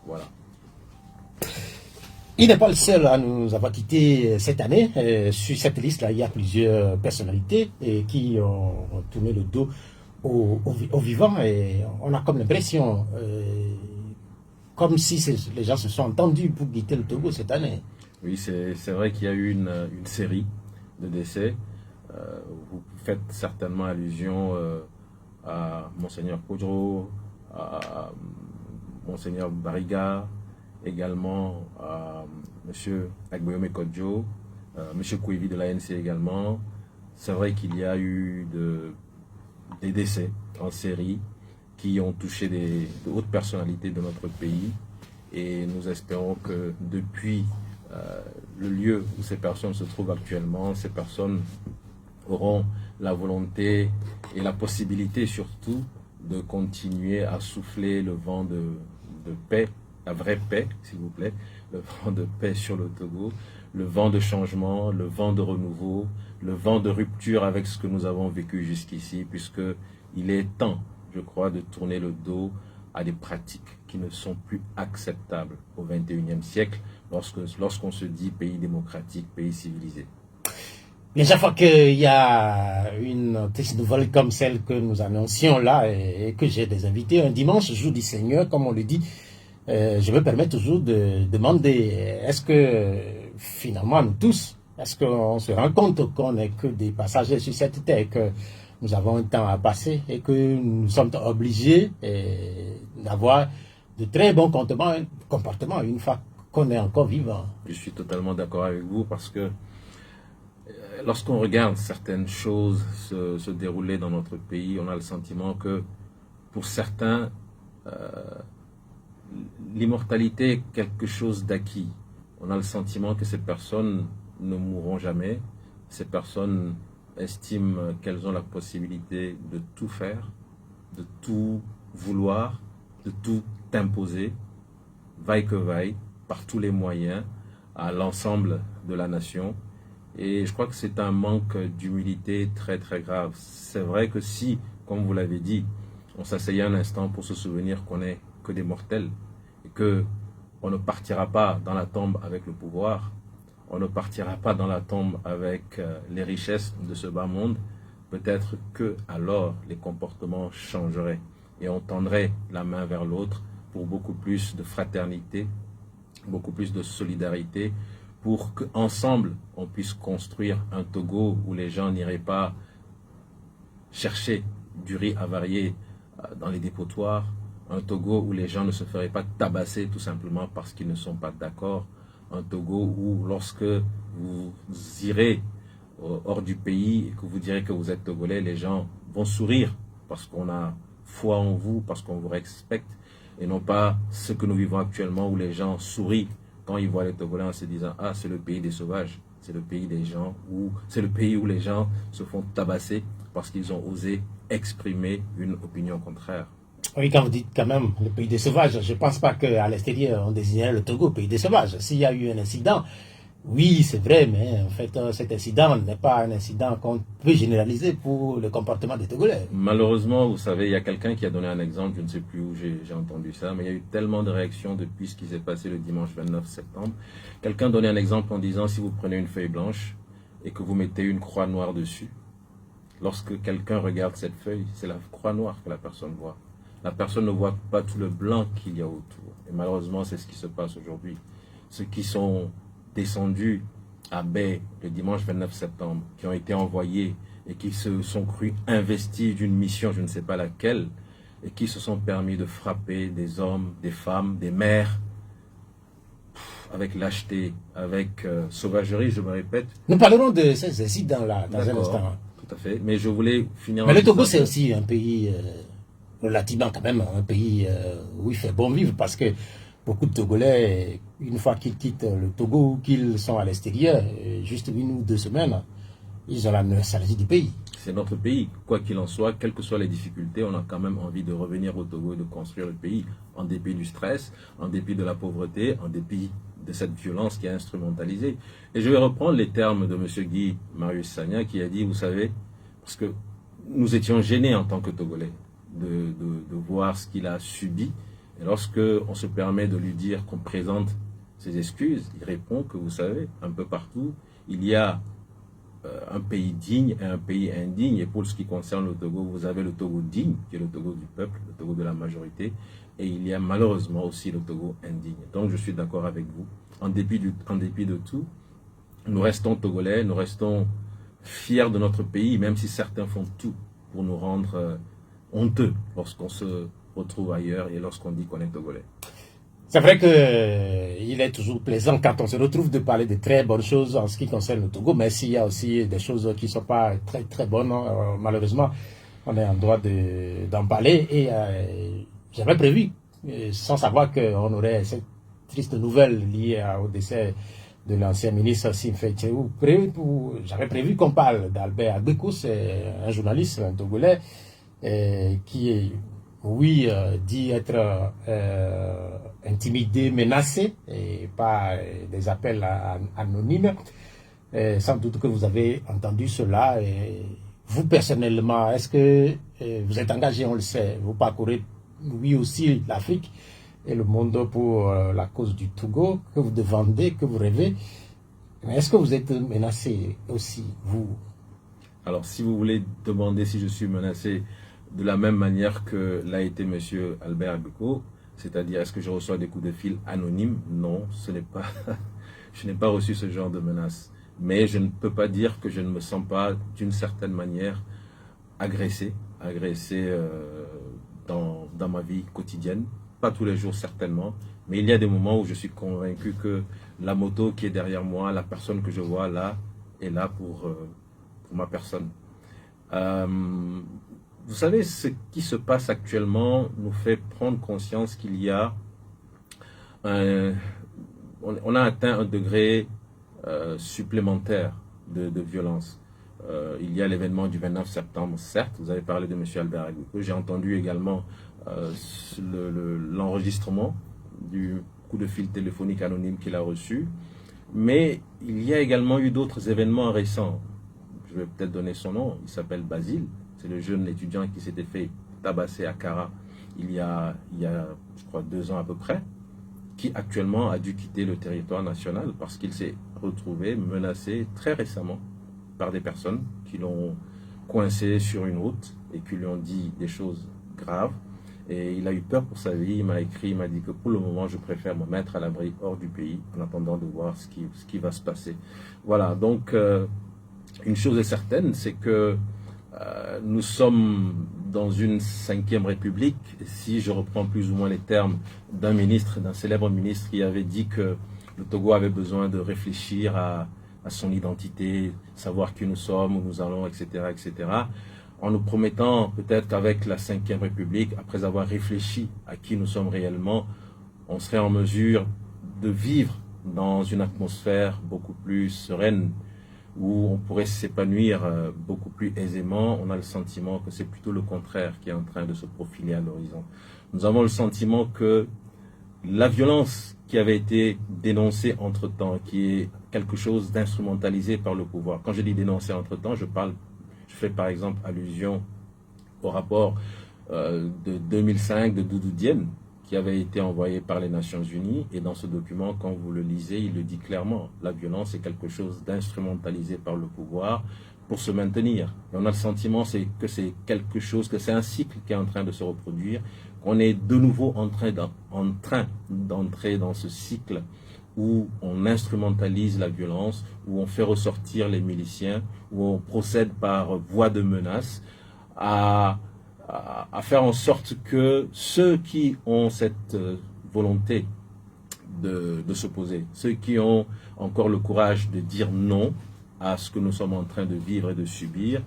Voilà. Il n'est pas le seul à nous avoir quittés cette année. Sur cette liste-là, il y a plusieurs personnalités qui ont tourné le dos aux vivants. Et on a comme l'impression, comme si les gens se sont entendus pour quitter le Togo cette année. Oui, c'est vrai qu'il y a eu une série de décès. Vous faites certainement allusion à Monseigneur Kodro, à Monseigneur Bariga, également à M. Agboyome Kodjo, M. Kouevi de l'ANC également. C'est vrai qu'il y a eu des décès en série qui ont touché de hautes personnalités de notre pays. Et nous espérons que depuis le lieu où ces personnes se trouvent actuellement, ces personnes auront la volonté et la possibilité surtout de continuer à souffler le vent de paix, la vraie paix, s'il vous plaît, le vent de paix sur le Togo, le vent de changement, le vent de renouveau, le vent de rupture avec ce que nous avons vécu jusqu'ici, puisque il est temps, je crois, de tourner le dos à des pratiques qui ne sont plus acceptables au XXIe siècle lorsqu'on se dit pays démocratique, pays civilisé. Mais chaque fois qu'il y a une triste nouvelle comme celle que nous annoncions là et que j'ai des invités, un dimanche, jour du Seigneur, comme on le dit, je me permets toujours de demander, est-ce que finalement nous tous, est-ce qu'on se rend compte qu'on n'est que des passagers sur cette terre, que nous avons un temps à passer et que nous sommes obligés d'avoir de très bons comportements une fois qu'on est encore vivant. Je suis totalement d'accord avec vous parce que lorsqu'on regarde certaines choses se dérouler dans notre pays, on a le sentiment que pour certains, l'immortalité est quelque chose d'acquis. On a le sentiment que ces personnes ne mourront jamais. Ces personnes estiment qu'elles ont la possibilité de tout faire, de tout vouloir, de tout imposer, vaille que vaille, par tous les moyens, à l'ensemble de la nation. Et je crois que c'est un manque d'humilité très très grave. C'est vrai que si, comme vous l'avez dit, on s'asseyait un instant pour se souvenir qu'on n'est que des mortels et qu'on ne partira pas dans la tombe avec le pouvoir, on ne partira pas dans la tombe avec les richesses de ce bas monde, peut-être que alors les comportements changeraient et on tendrait la main vers l'autre pour beaucoup plus de fraternité, beaucoup plus de solidarité, pour qu'ensemble on puisse construire un Togo où les gens n'iraient pas chercher du riz avarié dans les dépotoirs, un Togo où les gens ne se feraient pas tabasser tout simplement parce qu'ils ne sont pas d'accord, un Togo où lorsque vous irez hors du pays et que vous direz que vous êtes Togolais, les gens vont sourire parce qu'on a foi en vous, parce qu'on vous respecte, et non pas ce que nous vivons actuellement où les gens sourient quand ils voient les Togolais en se disant « Ah, c'est le pays des sauvages, c'est le pays des gens, ou c'est le pays où les gens se font tabasser parce qu'ils ont osé exprimer une opinion contraire. » Oui, quand vous dites quand même le pays des sauvages, je ne pense pas qu'à l'extérieur on désignerait le Togo pays des sauvages. S'il y a eu un incident, oui, c'est vrai, mais en fait, cet incident n'est pas un incident qu'on peut généraliser pour le comportement des Togolais. Malheureusement, vous savez, il y a quelqu'un qui a donné un exemple, je ne sais plus où j'ai entendu ça, mais il y a eu tellement de réactions depuis ce qui s'est passé le dimanche 29 septembre. Quelqu'un donnait un exemple en disant, si vous prenez une feuille blanche et que vous mettez une croix noire dessus, lorsque quelqu'un regarde cette feuille, c'est la croix noire que la personne voit. La personne ne voit pas tout le blanc qu'il y a autour. Et malheureusement, c'est ce qui se passe aujourd'hui. Ceux qui sont descendus à Baie le dimanche 29 septembre, qui ont été envoyés et qui se sont crus investis d'une mission, je ne sais pas laquelle, et qui se sont permis de frapper des hommes, des femmes, des mères, avec lâcheté, avec sauvagerie, je me répète. Nous parlerons de ces incidents-là dans un instant. Tout à fait, mais je voulais finir... Mais le Togo, c'est aussi un pays relativement quand même, un pays où il fait bon vivre, parce que beaucoup de Togolais, une fois qu'ils quittent le Togo ou qu'ils sont à l'extérieur, juste 1 ou 2 semaines, ils ont la nostalgie du pays. C'est notre pays, quoi qu'il en soit, quelles que soient les difficultés, on a quand même envie de revenir au Togo et de construire le pays, en dépit du stress, en dépit de la pauvreté, en dépit de cette violence qui est instrumentalisée. Et je vais reprendre les termes de M. Guy Marius Sagna qui a dit, vous savez, parce que nous étions gênés en tant que Togolais de voir ce qu'il a subi, Et lorsque on se permet de lui dire qu'on présente ses excuses, il répond que vous savez, un peu partout, il y a un pays digne et un pays indigne. Et pour ce qui concerne le Togo, vous avez le Togo digne, qui est le Togo du peuple, le Togo de la majorité, et il y a malheureusement aussi le Togo indigne. Donc je suis d'accord avec vous. En dépit de tout, nous restons Togolais, nous restons fiers de notre pays, même si certains font tout pour nous rendre honteux lorsqu'on se retrouve ailleurs et lorsqu'on dit qu'on est Togolais. C'est vrai qu'il est toujours plaisant quand on se retrouve de parler de très bonnes choses en ce qui concerne le Togo, mais s'il y a aussi des choses qui ne sont pas très très bonnes, malheureusement, on est en droit d'en parler. Et j'avais prévu, sans savoir qu'on aurait cette triste nouvelle liée au décès de l'ancien ministre Simfé Tchéou, j'avais prévu qu'on parle d'Albert Agbeko, c'est un journaliste, un Togolais, qui est... oui, dit être intimidé, menacé, et pas des appels anonymes. Sans doute que vous avez entendu cela. Et vous, personnellement, est-ce que vous êtes engagé, on le sait, vous parcourez, oui aussi, l'Afrique et le monde pour la cause du Togo, que vous demandez, que vous rêvez. Mais est-ce que vous êtes menacé aussi, vous? Alors, si vous voulez demander si je suis menacé de la même manière que l'a été M. Albert Agbeko, c'est-à-dire est-ce que je reçois des coups de fil anonymes? Non, ce n'est pas, je n'ai pas reçu ce genre de menace. Mais je ne peux pas dire que je ne me sens pas d'une certaine manière agressé dans ma vie quotidienne. Pas tous les jours certainement, mais il y a des moments où je suis convaincu que la moto qui est derrière moi, la personne que je vois là, est là pour ma personne. Vous savez, ce qui se passe actuellement nous fait prendre conscience qu'il y a on a atteint un degré supplémentaire de violence. Il y a l'événement du 29 septembre, certes, vous avez parlé de M. Albert Agbeko, j'ai entendu également l'enregistrement du coup de fil téléphonique anonyme qu'il a reçu, mais il y a également eu d'autres événements récents. Je vais peut-être donner son nom, il s'appelle Basile. C'est le jeune étudiant qui s'était fait tabasser à Kara il y a, je crois, 2 ans à peu près, qui actuellement a dû quitter le territoire national parce qu'il s'est retrouvé menacé très récemment par des personnes qui l'ont coincé sur une route et qui lui ont dit des choses graves. Et il a eu peur pour sa vie, il m'a écrit, il m'a dit que pour le moment, je préfère me mettre à l'abri hors du pays en attendant de voir ce qui va se passer. Voilà, donc une chose est certaine, c'est que nous sommes dans une 5e République. Si je reprends plus ou moins les termes d'un ministre, d'un célèbre ministre qui avait dit que le Togo avait besoin de réfléchir à son identité, savoir qui nous sommes, où nous allons, etc., etc., en nous promettant peut-être qu'avec la 5e République, après avoir réfléchi à qui nous sommes réellement, on serait en mesure de vivre dans une atmosphère beaucoup plus sereine, où on pourrait s'épanouir beaucoup plus aisément. On a le sentiment que c'est plutôt le contraire qui est en train de se profiler à l'horizon. Nous avons le sentiment que la violence qui avait été dénoncée entre-temps, qui est quelque chose d'instrumentalisé par le pouvoir. Quand je dis dénoncé entre-temps, je fais par exemple allusion au rapport de 2005 de Doudou Diène, qui avait été envoyé par les Nations Unies. Et dans ce document, quand vous le lisez, il le dit clairement. La violence est quelque chose d'instrumentalisé par le pouvoir pour se maintenir. Et on a le sentiment que c'est quelque chose, que c'est un cycle qui est en train de se reproduire, qu'on est de nouveau en train d'entrer dans ce cycle où on instrumentalise la violence, où on fait ressortir les miliciens, où on procède par voie de menace à faire en sorte que ceux qui ont cette volonté de s'opposer, ceux qui ont encore le courage de dire non à ce que nous sommes en train de vivre et de subir,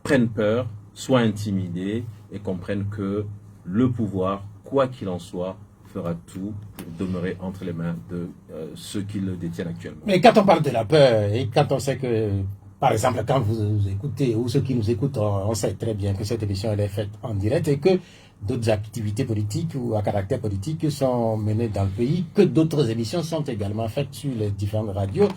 prennent peur, soient intimidés et comprennent que le pouvoir, quoi qu'il en soit, fera tout pour demeurer entre les mains de ceux qui le détiennent actuellement. Mais quand on parle de la peur et quand on sait que, par exemple, quand vous écoutez ou ceux qui nous écoutent, on sait très bien que cette émission elle est faite en direct et que d'autres activités politiques ou à caractère politique sont menées dans le pays, que d'autres émissions sont également faites sur les différentes radios.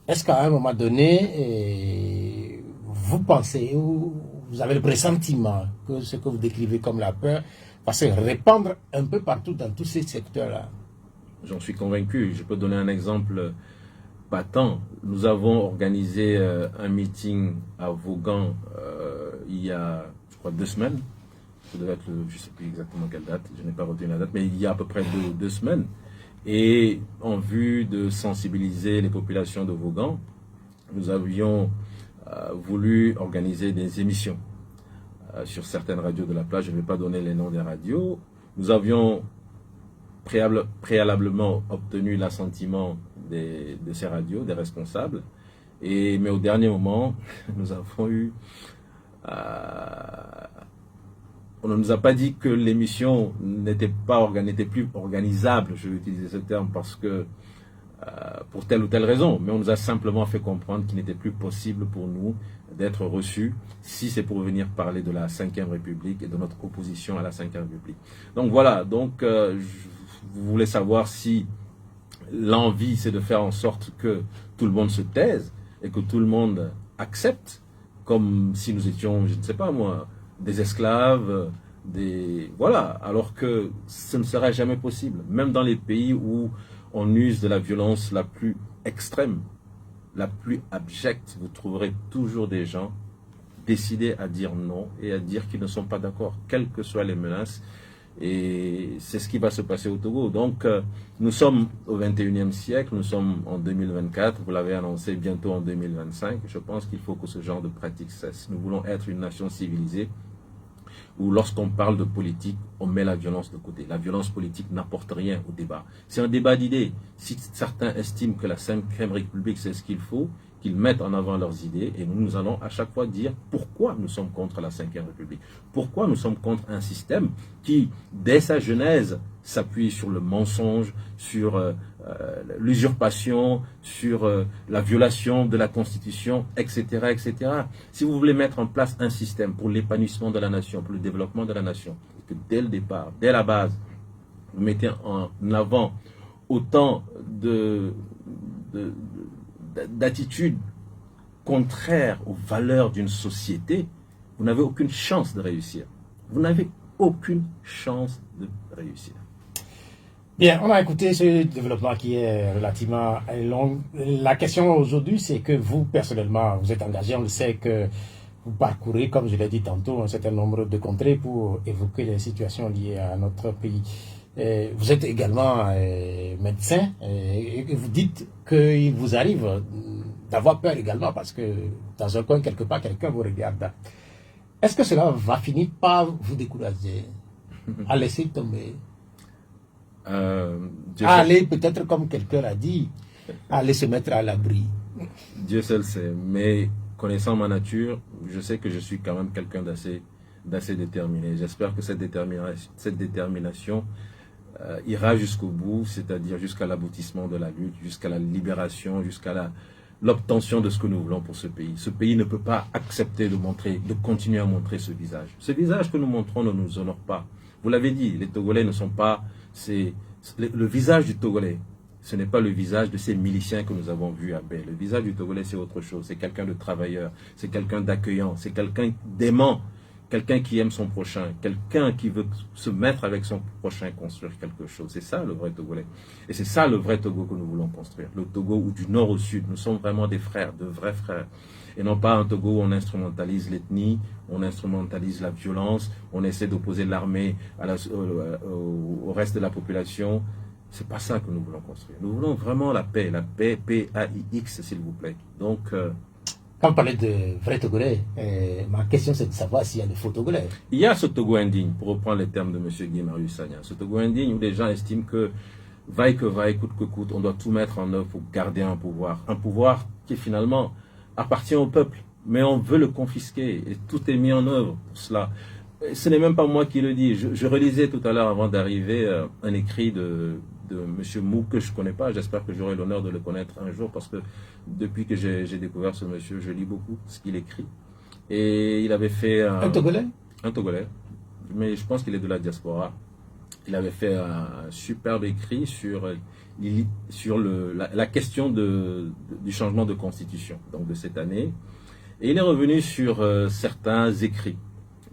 Est-ce qu'à un moment donné, vous pensez ou vous avez le pressentiment que ce que vous décrivez comme la peur va se répandre un peu partout dans tous ces secteurs-là. J'en suis convaincu. Je peux donner un exemple patent. Nous avons organisé un meeting à Vaughan il y a, je crois, 2 semaines. Ça devait être, je ne sais plus exactement quelle date, je n'ai pas retenu la date, mais il y a à peu près 2 semaines. Et en vue de sensibiliser les populations de Vaughan, nous avions voulu organiser des émissions sur certaines radios de la place. Je ne vais pas donner les noms des radios. Nous avions préalablement obtenu l'assentiment de ces radios, des responsables. Mais au dernier moment, nous avons eu... on ne nous a pas dit que l'émission n'était plus organisable, je vais utiliser ce terme, parce que pour telle ou telle raison, mais on nous a simplement fait comprendre qu'il n'était plus possible pour nous d'être reçus si c'est pour venir parler de la Ve République et de notre opposition à la Ve République. Donc voilà, vous voulez savoir si l'envie c'est de faire en sorte que tout le monde se taise et que tout le monde accepte, comme si nous étions, je ne sais pas moi, des esclaves, voilà, alors que ce ne sera jamais possible. Même dans les pays où on use de la violence la plus extrême, la plus abjecte, vous trouverez toujours des gens décidés à dire non et à dire qu'ils ne sont pas d'accord, quelles que soient les menaces. Et c'est ce qui va se passer au Togo. Donc, nous sommes au 21e siècle, nous sommes en 2024, vous l'avez annoncé, bientôt en 2025. Je pense qu'il faut que ce genre de pratique cesse. Nous voulons être une nation civilisée où lorsqu'on parle de politique, on met la violence de côté. La violence politique n'apporte rien au débat. C'est un débat d'idées. Si certains estiment que la Ve République, c'est ce qu'il faut, qu'ils mettent en avant leurs idées, et nous allons à chaque fois dire pourquoi nous sommes contre la Ve République. Pourquoi nous sommes contre un système qui, dès sa genèse, s'appuie sur le mensonge, sur l'usurpation, sur la violation de la Constitution, etc., etc. Si vous voulez mettre en place un système pour l'épanouissement de la nation, pour le développement de la nation, et que dès le départ, dès la base, vous mettez en avant autant d'attitudes contraires aux valeurs d'une société, vous n'avez aucune chance de réussir. Vous n'avez aucune chance de réussir. Bien, on a écouté ce développement qui est relativement long. La question aujourd'hui, c'est que vous, personnellement, vous êtes engagé, on le sait que vous parcourez, comme je l'ai dit tantôt, un certain nombre de contrées pour évoquer les situations liées à notre pays. Vous êtes également médecin et vous dites qu'il vous arrive d'avoir peur également parce que dans un coin, quelque part, quelqu'un vous regarde. Est-ce que cela va finir par vous décourager, à laisser tomber, à aller peut-être, comme quelqu'un l'a dit, à aller se mettre à l'abri? Dieu seul sait, mais connaissant ma nature, je sais que je suis quand même quelqu'un d'assez déterminé. J'espère que cette détermination ira jusqu'au bout, c'est-à-dire jusqu'à l'aboutissement de la lutte, jusqu'à la libération, jusqu'à l'obtention de ce que nous voulons pour ce pays. Ce pays ne peut pas accepter de continuer à montrer ce visage. Ce visage que nous montrons ne nous honore pas. Vous l'avez dit, les Togolais ne sont pas... Le visage du Togolais, ce n'est pas le visage de ces miliciens que nous avons vus à Baie. Le visage du Togolais, c'est autre chose. C'est quelqu'un de travailleur, c'est quelqu'un d'accueillant, c'est quelqu'un d'aimant, quelqu'un qui aime son prochain, quelqu'un qui veut se mettre avec son prochain, construire quelque chose. C'est ça le vrai Togolais. Et c'est ça le vrai Togo que nous voulons construire. Le Togo où du nord au sud, nous sommes vraiment des frères, de vrais frères. Et non pas un Togo où on instrumentalise l'ethnie, on instrumentalise la violence, on essaie d'opposer l'armée au reste de la population. C'est pas ça que nous voulons construire. Nous voulons vraiment la paix, P-A-I-X, s'il vous plaît. Donc... Quand on parlait de vrais Togolais, ma question c'est de savoir s'il y a de faux Togolais. Il y a ce Togo indigne, pour reprendre les termes de M. Guy Marius Sagna. Ce Togo indigne où les gens estiment que, vaille que vaille, coûte que coûte, on doit tout mettre en œuvre pour garder un pouvoir. Un pouvoir qui finalement appartient au peuple, mais on veut le confisquer et tout est mis en œuvre pour cela. Ce n'est même pas moi qui le dis. Je relisais tout à l'heure avant d'arriver un écrit de M. Mou que je ne connais pas. J'espère que j'aurai l'honneur de le connaître un jour parce que depuis que j'ai découvert ce monsieur, je lis beaucoup ce qu'il écrit. Et il avait fait... un Togolais? Un Togolais. Mais je pense qu'il est de la diaspora. Il avait fait un superbe écrit sur la question du changement de constitution, donc de cette année. Et il est revenu sur certains écrits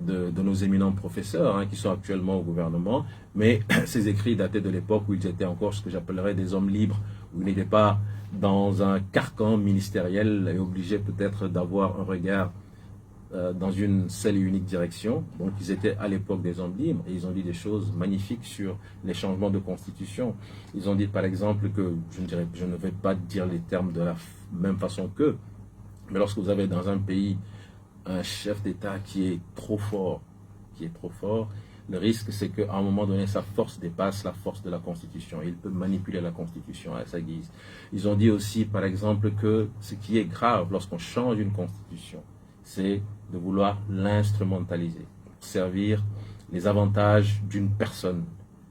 de nos éminents professeurs qui sont actuellement au gouvernement, mais ces écrits dataient de l'époque où ils étaient encore ce que j'appellerais des hommes libres, où ils n'étaient pas dans un carcan ministériel et obligés peut-être d'avoir un regard dans une seule et unique direction. Donc ils étaient à l'époque des hommes libres et ils ont dit des choses magnifiques sur les changements de constitution. Ils ont dit par exemple que, je ne vais pas dire les termes de la même façon qu'eux, mais lorsque vous avez dans un pays un chef d'État qui est trop fort, le risque c'est qu'à un moment donné sa force dépasse la force de la Constitution. Il peut manipuler la Constitution à sa guise. Ils ont dit aussi par exemple que ce qui est grave lorsqu'on change une Constitution, c'est de vouloir l'instrumentaliser, servir les avantages d'une personne.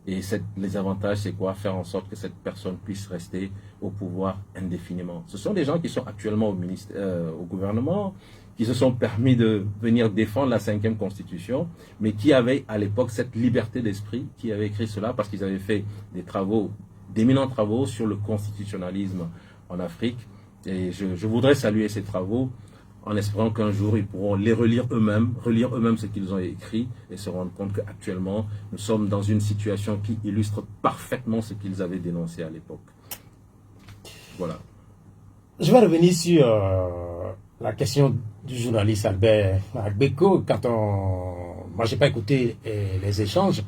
Et les avantages, c'est quoi? Faire en sorte que cette personne puisse rester au pouvoir indéfiniment. Ce sont des gens qui sont actuellement au gouvernement, qui se sont permis de venir défendre la 5e Constitution, mais qui avaient à l'époque cette liberté d'esprit, qui avaient écrit cela parce qu'ils avaient fait des travaux, d'éminents travaux sur le constitutionnalisme en Afrique. Et je voudrais saluer ces travaux en espérant qu'un jour ils pourront les relire eux-mêmes ce qu'ils ont écrit et se rendre compte qu'actuellement nous sommes dans une situation qui illustre parfaitement ce qu'ils avaient dénoncé à l'époque. Voilà. Je vais revenir sur la question du journaliste Albert Agbeko. Moi j'ai pas écouté les échanges,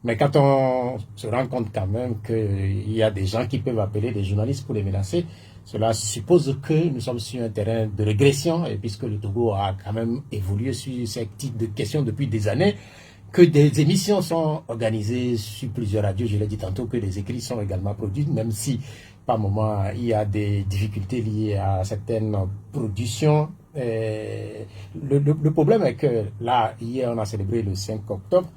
mais quand on se rend compte quand même qu'il y a des gens qui peuvent appeler des journalistes pour les menacer, cela suppose que nous sommes sur un terrain de régression, et puisque le Togo a quand même évolué sur ce type de questions depuis des années, que des émissions sont organisées sur plusieurs radios, je l'ai dit tantôt, que des écrits sont également produits, même si par moment il y a des difficultés liées à certaines productions. Le problème est que là, hier on a célébré le 5 octobre,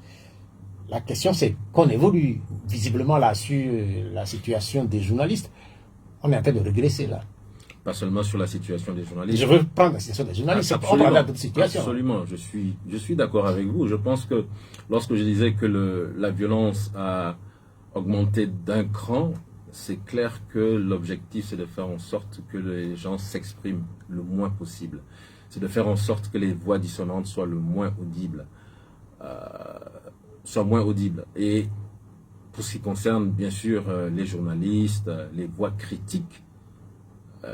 la question c'est qu'on évolue visiblement là sur la situation des journalistes. On est en train de régresser là. Pas seulement sur la situation des journalistes. Je veux prendre la situation des journalistes. Absolument, on parle d'autres situations. Absolument, je suis d'accord avec vous. Je pense que lorsque je disais que la violence a augmenté d'un cran, c'est clair que l'objectif c'est de faire en sorte que les gens s'expriment le moins possible. C'est de faire en sorte que les voix dissonantes soient le moins audibles. Et pour ce qui concerne bien sûr les journalistes, les voix critiques,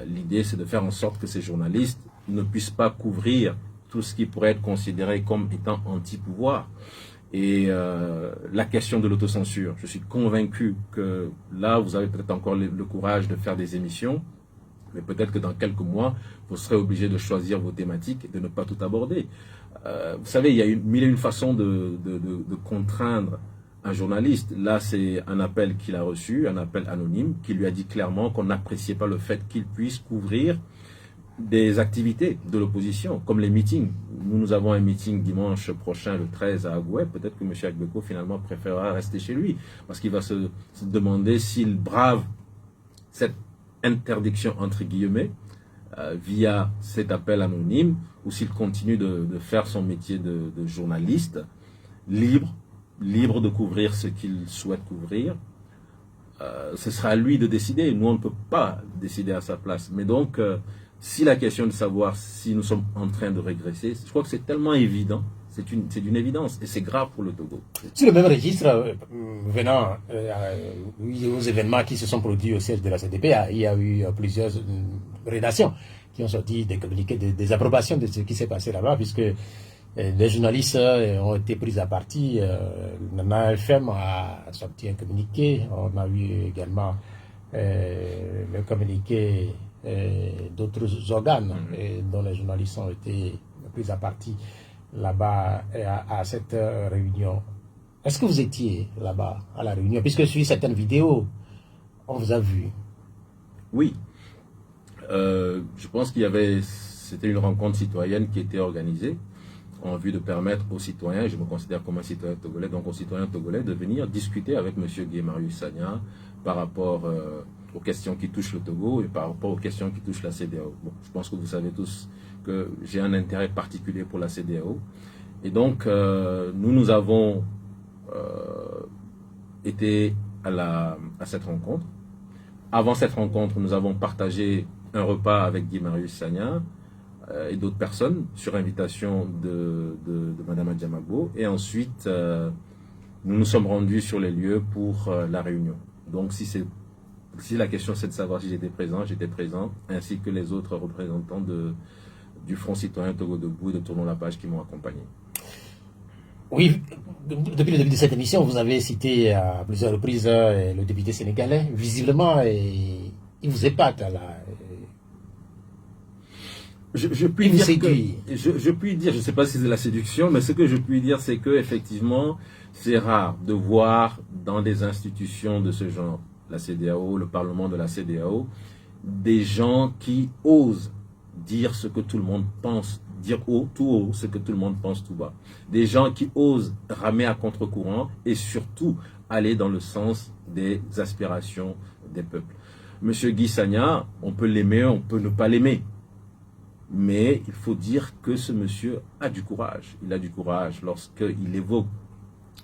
l'idée c'est de faire en sorte que ces journalistes ne puissent pas couvrir tout ce qui pourrait être considéré comme étant anti-pouvoir. Et la question de l'autocensure, je suis convaincu que là vous avez peut-être encore le courage de faire des émissions, mais peut-être que dans quelques mois vous serez obligé de choisir vos thématiques et de ne pas tout aborder. Vous savez, il y a mille et une façons de contraindre un journaliste. Là, c'est un appel qu'il a reçu, un appel anonyme, qui lui a dit clairement qu'on n'appréciait pas le fait qu'il puisse couvrir des activités de l'opposition, comme les meetings. Nous avons un meeting dimanche prochain, le 13 à Agoué. Peut-être que M. Agbeko, finalement, préférera rester chez lui, parce qu'il va se demander s'il brave cette interdiction, entre guillemets, via cet appel anonyme, ou s'il continue de faire son métier de journaliste, libre de couvrir ce qu'il souhaite couvrir. Ce sera à lui de décider. Nous, on ne peut pas décider à sa place. Mais donc, si la question de savoir si nous sommes en train de régresser, je crois que c'est tellement évident, c'est d'une évidence, et c'est grave pour le Togo. Sur le même registre, venant aux événements qui se sont produits au siège de la CDP, il y a eu plusieurs rédactions qui ont sorti des communiqués de désapprobation de ce qui s'est passé là-bas, puisque les journalistes ont été pris à partie. Nana FM a sorti un communiqué. On a eu également le communiqué d'autres organes dont les journalistes ont été pris à partie là-bas à cette réunion. Est-ce que vous étiez là-bas à la réunion? Puisque sur certaines vidéos, on vous a vu. Oui. Je pense c'était une rencontre citoyenne qui était organisée en vue de permettre aux citoyens, je me considère comme un citoyen togolais, donc aux citoyens togolais de venir discuter avec M. Guy-Marius Sagna par rapport aux questions qui touchent le Togo et par rapport aux questions qui touchent la CEDEAO. Bon, je pense que vous savez tous que j'ai un intérêt particulier pour la CEDEAO. Et donc, nous avons été à cette rencontre. Avant cette rencontre, nous avons partagé un repas avec Guy-Marius Sagna. et d'autres personnes sur invitation de Mme Adjamabo. Et ensuite, nous nous sommes rendus sur les lieux pour la réunion. Donc si la question c'est de savoir si j'étais présent, ainsi que les autres représentants du Front citoyen Togo Debout et de Tournons la page qui m'ont accompagné. Oui, depuis le début de cette émission, vous avez cité à plusieurs reprises le député sénégalais. Visiblement, il vous épate là. Je puis dire, je ne sais pas si c'est la séduction, mais ce que je puis dire, c'est que effectivement, c'est rare de voir dans des institutions de ce genre, la CEDEAO, le Parlement de la CEDEAO, des gens qui osent dire ce que tout le monde pense, dire tout haut ce que tout le monde pense tout bas. Des gens qui osent ramer à contre-courant et surtout aller dans le sens des aspirations des peuples. Monsieur Guy Sagna, on peut l'aimer, on peut ne pas l'aimer. Mais il faut dire que ce monsieur a du courage. Il a du courage lorsqu'il évoque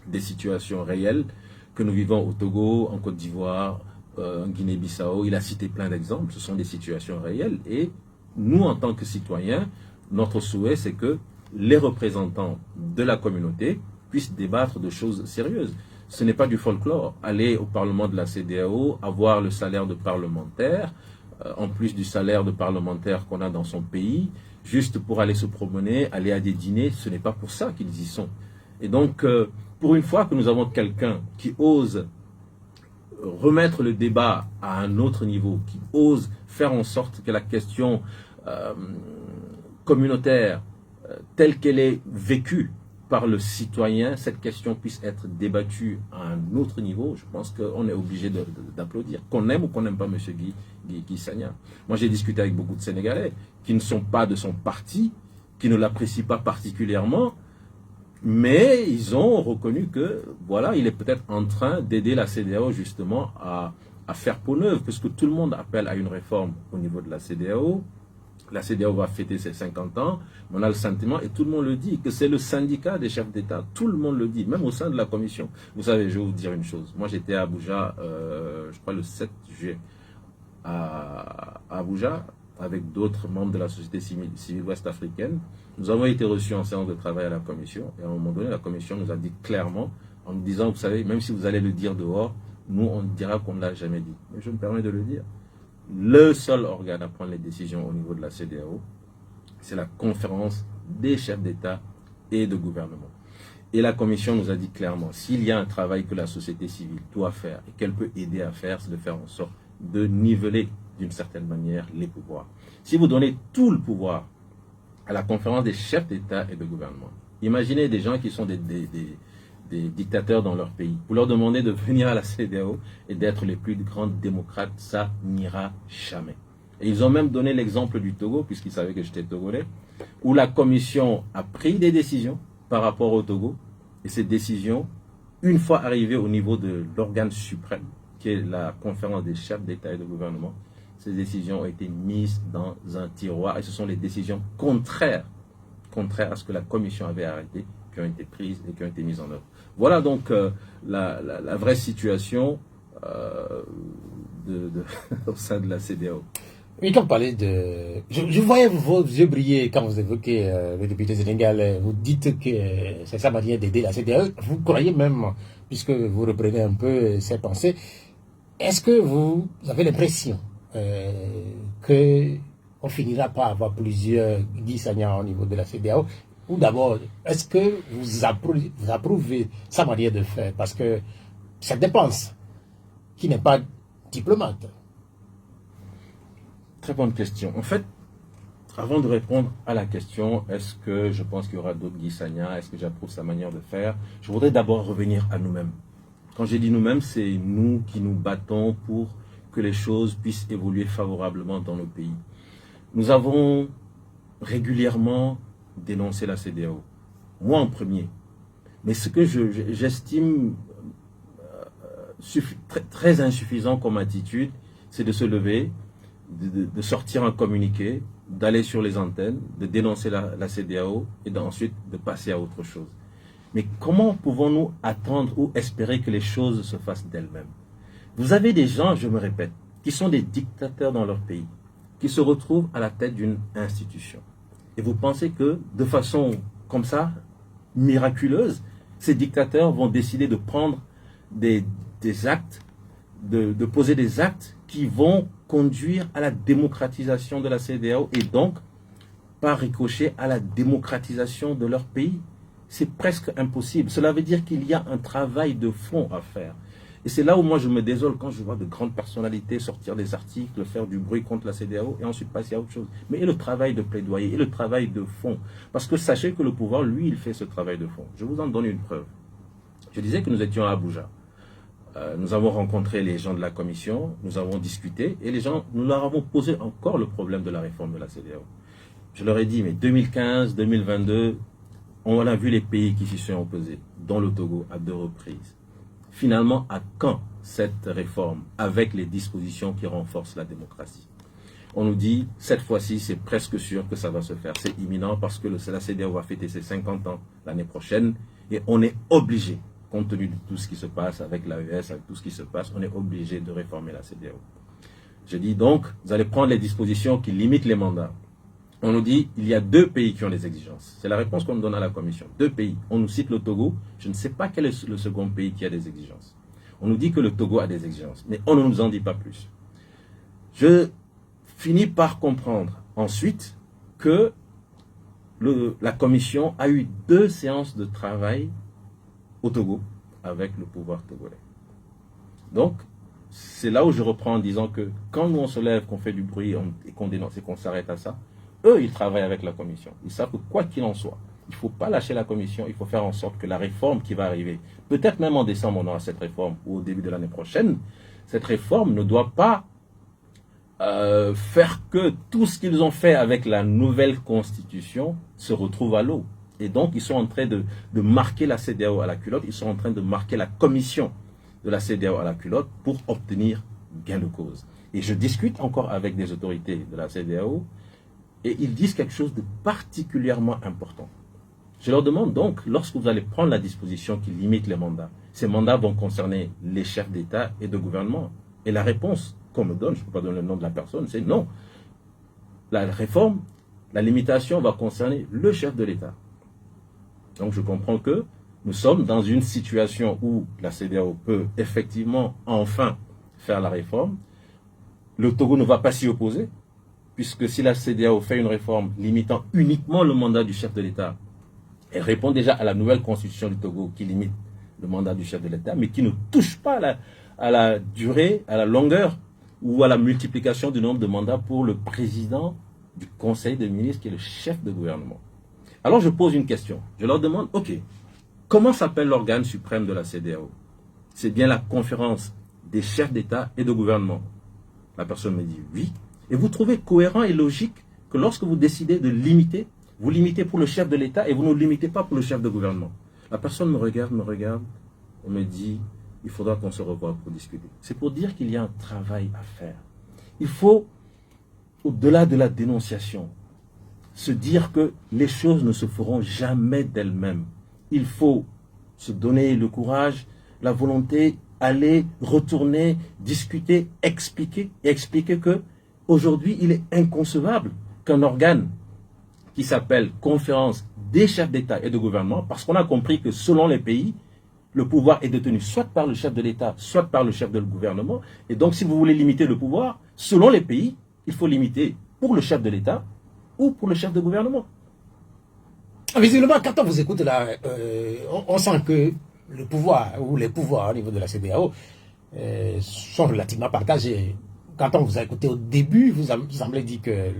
des situations réelles que nous vivons au Togo, en Côte d'Ivoire, en Guinée-Bissau. Il a cité plein d'exemples. Ce sont des situations réelles. Et nous, en tant que citoyens, notre souhait, c'est que les représentants de la communauté puissent débattre de choses sérieuses. Ce n'est pas du folklore. Aller au Parlement de la CEDEAO, avoir le salaire de parlementaire, en plus du salaire de parlementaire qu'on a dans son pays, juste pour aller se promener, aller à des dîners, ce n'est pas pour ça qu'ils y sont. Et donc, pour une fois que nous avons quelqu'un qui ose remettre le débat à un autre niveau, qui ose faire en sorte que la question communautaire, telle qu'elle est vécue par le citoyen, cette question puisse être débattue à un autre niveau, je pense qu'on est obligé d'applaudir. Qu'on aime ou qu'on n'aime pas M. Guy Sagna. Moi, j'ai discuté avec beaucoup de Sénégalais qui ne sont pas de son parti, qui ne l'apprécient pas particulièrement, mais ils ont reconnu que, voilà, il est peut-être en train d'aider la CEDEAO justement à faire peau neuve, puisque tout le monde appelle à une réforme au niveau de la CEDEAO. La CEDEAO va fêter ses 50 ans, on a le sentiment, et tout le monde le dit, que c'est le syndicat des chefs d'État. Tout le monde le dit, même au sein de la commission. Vous savez, je vais vous dire une chose. Moi, j'étais à Abuja, je crois le 7 juillet, à Abuja, avec d'autres membres de la société civile ouest-africaine. Nous avons été reçus en séance de travail à la commission, et à un moment donné, la commission nous a dit clairement, en nous disant, vous savez, même si vous allez le dire dehors, nous, on dira qu'on ne l'a jamais dit. Mais je me permets de le dire. Le seul organe à prendre les décisions au niveau de la CEDEAO, c'est la conférence des chefs d'État et de gouvernement. Et la Commission nous a dit clairement, s'il y a un travail que la société civile doit faire et qu'elle peut aider à faire, c'est de faire en sorte de niveler d'une certaine manière les pouvoirs. Si vous donnez tout le pouvoir à la conférence des chefs d'État et de gouvernement, imaginez des gens qui sont des dictateurs dans leur pays. Vous leur demandez de venir à la CEDEAO et d'être les plus grands démocrates, ça n'ira jamais. Et ils ont même donné l'exemple du Togo, puisqu'ils savaient que j'étais togolais, où la commission a pris des décisions par rapport au Togo, et ces décisions, une fois arrivées au niveau de l'organe suprême, qui est la conférence des chefs d'État et de gouvernement, ces décisions ont été mises dans un tiroir, et ce sont les décisions contraires à ce que la commission avait arrêté, qui ont été prises et qui ont été mises en œuvre. Voilà donc la vraie situation au sein de la CEDEAO. Oui, quand vous parlez de... Je voyais vos yeux briller quand vous évoquez le député sénégalais. Vous dites que c'est sa manière d'aider la CEDEAO. Vous croyez même, puisque vous reprenez un peu ces pensées, est-ce que vous avez l'impression qu'on finira par avoir plusieurs Guy Sagna au niveau de la CEDEAO? Ou d'abord, est-ce que vous approuvez sa manière de faire? Parce que cette dépense, qui n'est pas diplomate. Très bonne question. En fait, avant de répondre à la question, est-ce que je pense qu'il y aura d'autres Guy Sagna, est-ce que j'approuve sa manière de faire, je voudrais d'abord revenir à nous-mêmes. Quand j'ai dit nous-mêmes, c'est nous qui nous battons pour que les choses puissent évoluer favorablement dans nos pays. Nous avons régulièrement dénoncer la CEDEAO. Moi en premier. Mais ce que j'estime très insuffisant comme attitude, c'est de se lever, de sortir un communiqué, d'aller sur les antennes, de dénoncer la CEDEAO et ensuite de passer à autre chose. Mais comment pouvons-nous attendre ou espérer que les choses se fassent d'elles-mêmes? Vous avez des gens, je me répète, qui sont des dictateurs dans leur pays, qui se retrouvent à la tête d'une institution. Et vous pensez que, de façon comme ça, miraculeuse, ces dictateurs vont décider de prendre des actes, de poser des actes qui vont conduire à la démocratisation de la CEDEAO et donc, par ricochet, à la démocratisation de leur pays. C'est presque impossible. Cela veut dire qu'il y a un travail de fond à faire. Et c'est là où moi je me désole quand je vois de grandes personnalités sortir des articles, faire du bruit contre la CEDEAO et ensuite passer à autre chose. Mais et le travail de plaidoyer, et le travail de fond. Parce que sachez que le pouvoir, lui, il fait ce travail de fond. Je vous en donne une preuve. Je disais que nous étions à Abuja. Nous avons rencontré les gens de la commission, nous avons discuté et nous leur avons posé encore le problème de la réforme de la CEDEAO. Je leur ai dit, mais 2015, 2022, on a vu les pays qui s'y sont opposés, dont le Togo à 2 reprises. Finalement, à quand cette réforme avec les dispositions qui renforcent la démocratie? On nous dit, cette fois-ci, c'est presque sûr que ça va se faire. C'est imminent parce que la CEDEAO va fêter ses 50 ans l'année prochaine et on est obligé, compte tenu de tout ce qui se passe avec l'AES, avec tout ce qui se passe, on est obligé de réformer la CEDEAO. Je dis donc, vous allez prendre les dispositions qui limitent les mandats. On nous dit, il y a 2 pays qui ont des exigences. C'est la réponse qu'on nous donne à la commission. 2 pays. On nous cite le Togo. Je ne sais pas quel est le second pays qui a des exigences. On nous dit que le Togo a des exigences, mais on ne nous en dit pas plus. Je finis par comprendre ensuite que la commission a eu 2 séances de travail au Togo avec le pouvoir togolais. Donc, c'est là où je reprends en disant que quand nous on se lève, qu'on fait du bruit et qu'on dénonce et qu'on s'arrête à ça, eux, ils travaillent avec la commission. Ils savent que quoi qu'il en soit, il ne faut pas lâcher la commission, il faut faire en sorte que la réforme qui va arriver, peut-être même en décembre, on aura cette réforme, ou au début de l'année prochaine, cette réforme ne doit pas faire que tout ce qu'ils ont fait avec la nouvelle constitution se retrouve à l'eau. Et donc, ils sont en train de marquer la CEDEAO à la culotte, ils sont en train de marquer la commission de la CEDEAO à la culotte pour obtenir gain de cause. Et je discute encore avec des autorités de la CEDEAO, et ils disent quelque chose de particulièrement important. Je leur demande donc, lorsque vous allez prendre la disposition qui limite les mandats, ces mandats vont concerner les chefs d'État et de gouvernement. Et la réponse qu'on me donne, je ne peux pas donner le nom de la personne, c'est non. La réforme, la limitation va concerner le chef de l'État. Donc je comprends que nous sommes dans une situation où la CEDEAO peut effectivement enfin faire la réforme. Le Togo ne va pas s'y opposer, puisque si la CEDEAO fait une réforme limitant uniquement le mandat du chef de l'État, elle répond déjà à la nouvelle constitution du Togo qui limite le mandat du chef de l'État, mais qui ne touche pas à la durée, à la longueur ou à la multiplication du nombre de mandats pour le président du Conseil des ministres qui est le chef de gouvernement. Alors je pose une question. Je leur demande, ok, comment s'appelle l'organe suprême de la CEDEAO? C'est bien la conférence des chefs d'État et de gouvernement. La personne me dit oui. Et vous trouvez cohérent et logique que lorsque vous décidez de limiter, vous limitez pour le chef de l'État et vous ne limitez pas pour le chef de gouvernement. La personne me regarde, on me dit, il faudra qu'on se revoie pour discuter. C'est pour dire qu'il y a un travail à faire. Il faut, au-delà de la dénonciation, se dire que les choses ne se feront jamais d'elles-mêmes. Il faut se donner le courage, la volonté, aller, retourner, discuter, expliquer, et expliquer que aujourd'hui, il est inconcevable qu'un organe qui s'appelle Conférence des chefs d'État et de gouvernement, parce qu'on a compris que selon les pays, le pouvoir est détenu soit par le chef de l'État, soit par le chef de gouvernement. Et donc, si vous voulez limiter le pouvoir, selon les pays, il faut limiter pour le chef de l'État ou pour le chef de gouvernement. Visiblement, quand on vous écoute là, on sent que le pouvoir ou les pouvoirs au niveau de la CEDEAO sont relativement partagés. Quand on vous a écouté au début, vous semblez dire que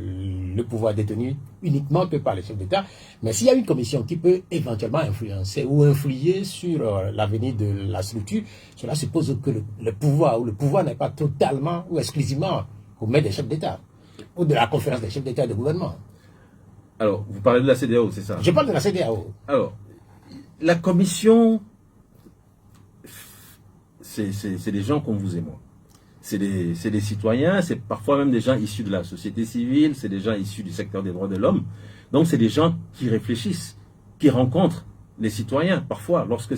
le pouvoir est détenu uniquement que par les chefs d'État. Mais s'il y a une commission qui peut éventuellement influencer ou influer sur l'avenir de la structure, cela suppose que le pouvoir n'est pas totalement ou exclusivement aux mains des chefs d'État ou de la conférence des chefs d'État et de gouvernement. Alors, vous parlez de la CEDEAO, c'est ça? Je parle de la CEDEAO. Alors, la commission, c'est des gens comme vous et moi. C'est des citoyens, c'est parfois même des gens issus de la société civile, c'est des gens issus du secteur des droits de l'homme. Donc c'est des gens qui réfléchissent, qui rencontrent les citoyens, parfois, lorsque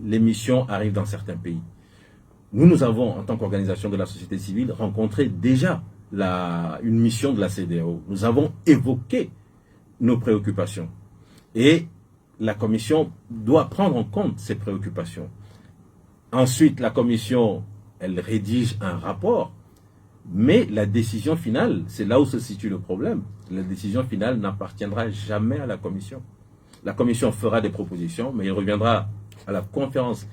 l'émission arrive dans certains pays. Nous avons, en tant qu'organisation de la société civile, rencontré déjà une mission de la CEDEAO. Nous avons évoqué nos préoccupations. Et la Commission doit prendre en compte ces préoccupations. Ensuite, la Commission, elle rédige un rapport, mais la décision finale, c'est là où se situe le problème. La décision finale n'appartiendra jamais à la Commission. La Commission fera des propositions, mais il reviendra à la conférence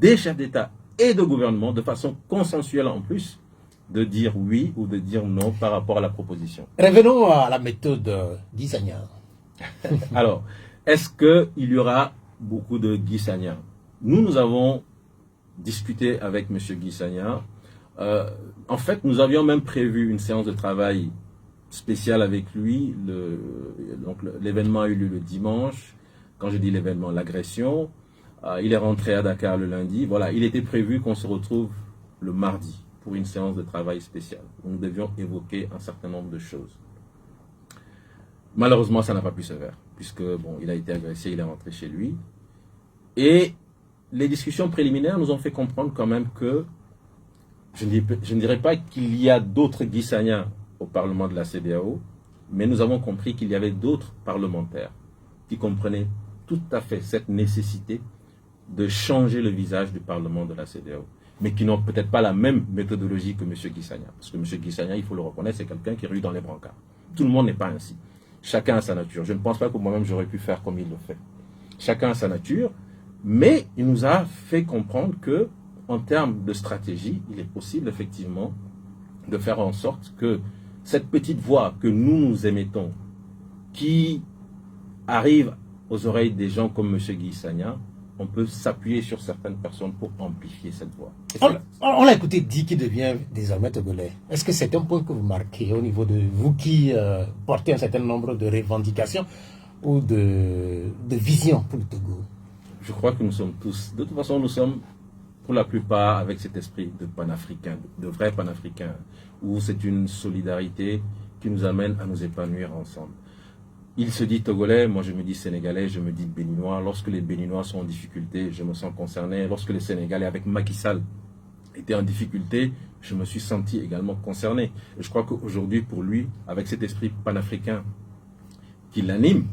des chefs d'État et de gouvernement, de façon consensuelle en plus, de dire oui ou de dire non par rapport à la proposition. Revenons à la méthode Guy Sagna. Alors, est-ce qu'il y aura beaucoup de Guy Sagna? Nous avons discuté avec M. Guy Sagna. En fait, nous avions même prévu une séance de travail spéciale avec lui. L'événement a eu lieu le dimanche. Quand je dis l'événement, l'agression. Il est rentré à Dakar le lundi. Voilà, il était prévu qu'on se retrouve le mardi pour une séance de travail spéciale. Nous devions évoquer un certain nombre de choses. Malheureusement, ça n'a pas pu se faire, puisque bon, il a été agressé, il est rentré chez lui. Et les discussions préliminaires nous ont fait comprendre quand même que, je ne dirais pas qu'il y a d'autres Guy Sagna au Parlement de la CEDEAO, mais nous avons compris qu'il y avait d'autres parlementaires qui comprenaient tout à fait cette nécessité de changer le visage du Parlement de la CEDEAO, mais qui n'ont peut-être pas la même méthodologie que M. Guy Sagna. Parce que M. Guy Sagna, il faut le reconnaître, c'est quelqu'un qui rue dans les brancards. Tout le monde n'est pas ainsi. Chacun a sa nature. Je ne pense pas que moi-même j'aurais pu faire comme il le fait. Chacun a sa nature, mais il nous a fait comprendre que, en termes de stratégie, il est possible effectivement de faire en sorte que cette petite voix que nous émettons, qui arrive aux oreilles des gens comme M. Guy Sagna, on peut s'appuyer sur certaines personnes pour amplifier cette voix. On l'a écouté dire qu'il devient désormais togolais. Est-ce que c'est un point que vous marquez au niveau de vous qui portez un certain nombre de revendications ou de visions pour le Togo? Je crois que nous sommes tous, de toute façon, nous sommes pour la plupart avec cet esprit de panafricain, de vrai panafricain, où c'est une solidarité qui nous amène à nous épanouir ensemble. Il se dit togolais, moi je me dis sénégalais, je me dis béninois. Lorsque les béninois sont en difficulté, je me sens concerné. Lorsque les sénégalais avec Macky Sall étaient en difficulté, je me suis senti également concerné. Et je crois qu'aujourd'hui, pour lui, avec cet esprit panafricain qui l'anime,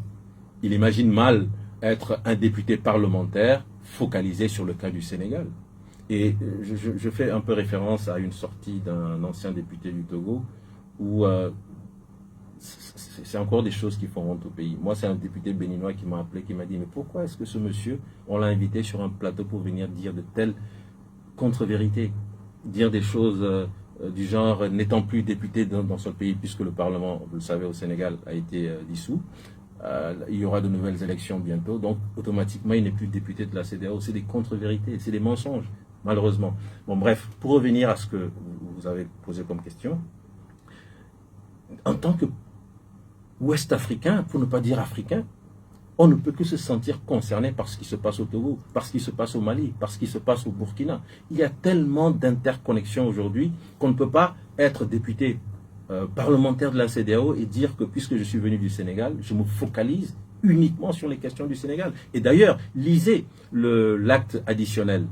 il imagine mal être un député parlementaire focalisé sur le cas du Sénégal. Et je fais un peu référence à une sortie d'un ancien député du Togo où c'est encore des choses qui font honte au pays. Moi, c'est un député béninois qui m'a appelé, qui m'a dit « Mais pourquoi est-ce que ce monsieur, on l'a invité sur un plateau pour venir dire de telles contre-vérités, dire des choses du genre n'étant plus député dans son pays, puisque le Parlement, vous le savez, au Sénégal a été dissous. Il y aura de nouvelles élections bientôt, donc automatiquement, il n'est plus député de la CEDEAO. C'est des contre-vérités, c'est des mensonges, malheureusement. Bon, bref, pour revenir à ce que vous avez posé comme question, en tant que ouest-africain, pour ne pas dire africain, on ne peut que se sentir concerné par ce qui se passe au Togo, par ce qui se passe au Mali, par ce qui se passe au Burkina. Il y a tellement d'interconnexions aujourd'hui qu'on ne peut pas être député parlementaire de la CEDEAO et dire que puisque je suis venu du Sénégal, je me focalise uniquement sur les questions du Sénégal. Et d'ailleurs, lisez l'acte additionnel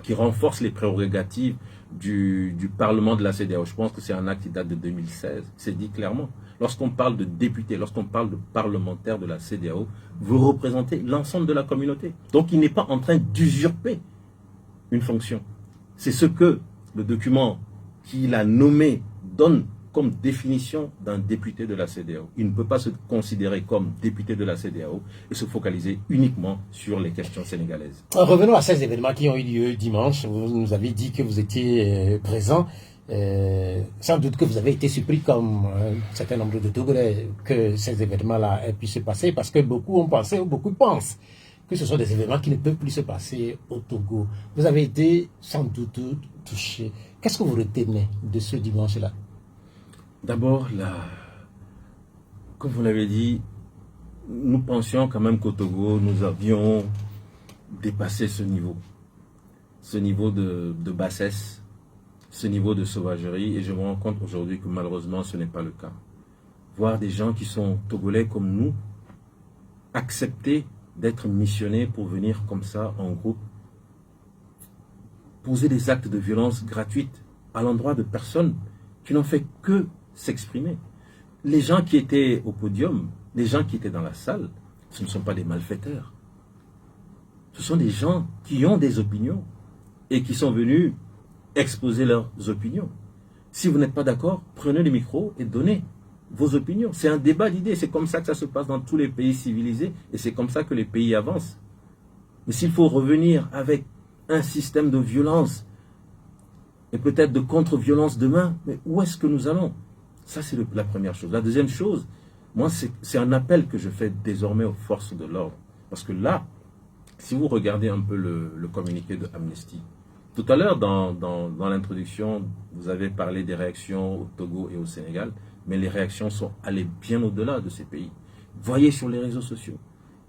qui renforce les prérogatives du Parlement de la CEDEAO. Je pense que c'est un acte qui date de 2016. C'est dit clairement. Lorsqu'on parle de députés, lorsqu'on parle de parlementaires de la CEDEAO, vous représentez l'ensemble de la communauté. Donc il n'est pas en train d'usurper une fonction. C'est ce que le document qu'il a nommé donne comme définition d'un député de la CEDEAO. Il ne peut pas se considérer comme député de la CEDEAO et se focaliser uniquement sur les questions sénégalaises. Revenons à ces événements qui ont eu lieu dimanche. Vous nous avez dit que vous étiez présent. Sans doute que vous avez été surpris comme un certain nombre de Togolais que ces événements-là aient pu se passer parce que beaucoup ont pensé ou beaucoup pensent que ce sont des événements qui ne peuvent plus se passer au Togo. Vous avez été sans doute touché. Qu'est-ce que vous retenez de ce dimanche-là? D'abord, comme vous l'avez dit, nous pensions quand même qu'au Togo, nous avions dépassé ce niveau de bassesse, ce niveau de sauvagerie, et je me rends compte aujourd'hui que malheureusement ce n'est pas le cas. Voir des gens qui sont togolais comme nous accepter d'être missionnés pour venir comme ça en groupe, poser des actes de violence gratuite à l'endroit de personnes qui n'ont fait que s'exprimer. Les gens qui étaient au podium, les gens qui étaient dans la salle, ce ne sont pas des malfaiteurs. Ce sont des gens qui ont des opinions et qui sont venus exposer leurs opinions. Si vous n'êtes pas d'accord, prenez le micro et donnez vos opinions. C'est un débat d'idées. C'est comme ça que ça se passe dans tous les pays civilisés et c'est comme ça que les pays avancent. Mais s'il faut revenir avec un système de violence et peut-être de contre-violence demain, mais où est-ce que nous allons? Ça, c'est la première chose. La deuxième chose, moi, c'est un appel que je fais désormais aux forces de l'ordre. Parce que là, si vous regardez un peu le communiqué de Amnesty, tout à l'heure, dans l'introduction, vous avez parlé des réactions au Togo et au Sénégal, mais les réactions sont allées bien au-delà de ces pays. Voyez sur les réseaux sociaux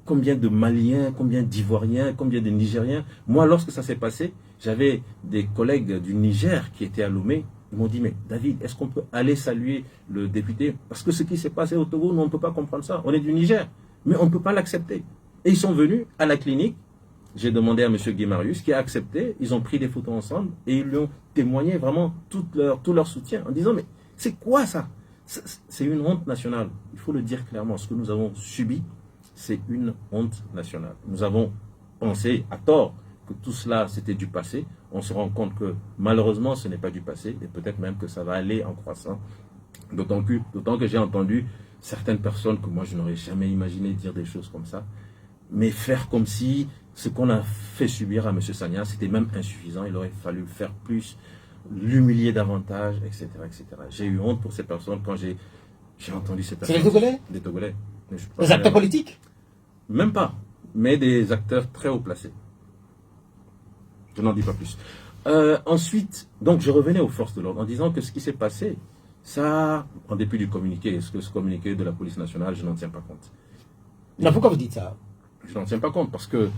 combien de Maliens, combien d'Ivoiriens, combien de Nigériens. Moi, lorsque ça s'est passé, j'avais des collègues du Niger qui étaient à Lomé. Ils m'ont dit, mais David, est-ce qu'on peut aller saluer le député? Parce que ce qui s'est passé au Togo, nous, on ne peut pas comprendre ça. On est du Niger, mais on ne peut pas l'accepter. Et ils sont venus à la clinique. J'ai demandé à M. Guimarius qui a accepté. Ils ont pris des photos ensemble et ils lui ont témoigné vraiment tout leur soutien en disant, mais c'est quoi ça? C'est une honte nationale. Il faut le dire clairement. Ce que nous avons subi, c'est une honte nationale. Nous avons pensé à tort que tout cela c'était du passé. On se rend compte que malheureusement ce n'est pas du passé et peut-être même que ça va aller en croissant. D'autant que j'ai entendu certaines personnes que moi je n'aurais jamais imaginé dire des choses comme ça, mais faire comme si ce qu'on a fait subir à M. Sagna c'était même insuffisant. Il aurait fallu faire plus, l'humilier davantage, etc., etc. J'ai eu honte pour ces personnes quand j'ai entendu ces personnes. C'est les Togolais? Des Togolais. Les acteurs politiques? Même pas, mais des acteurs très haut placés. Je n'en dis pas plus. Ensuite, donc je revenais aux forces de l'ordre en disant que ce qui s'est passé, ça, en dépit du communiqué, est-ce que ce communiqué de la police nationale, je n'en tiens pas compte. Non, pourquoi vous dites ça? Je n'en tiens pas compte parce que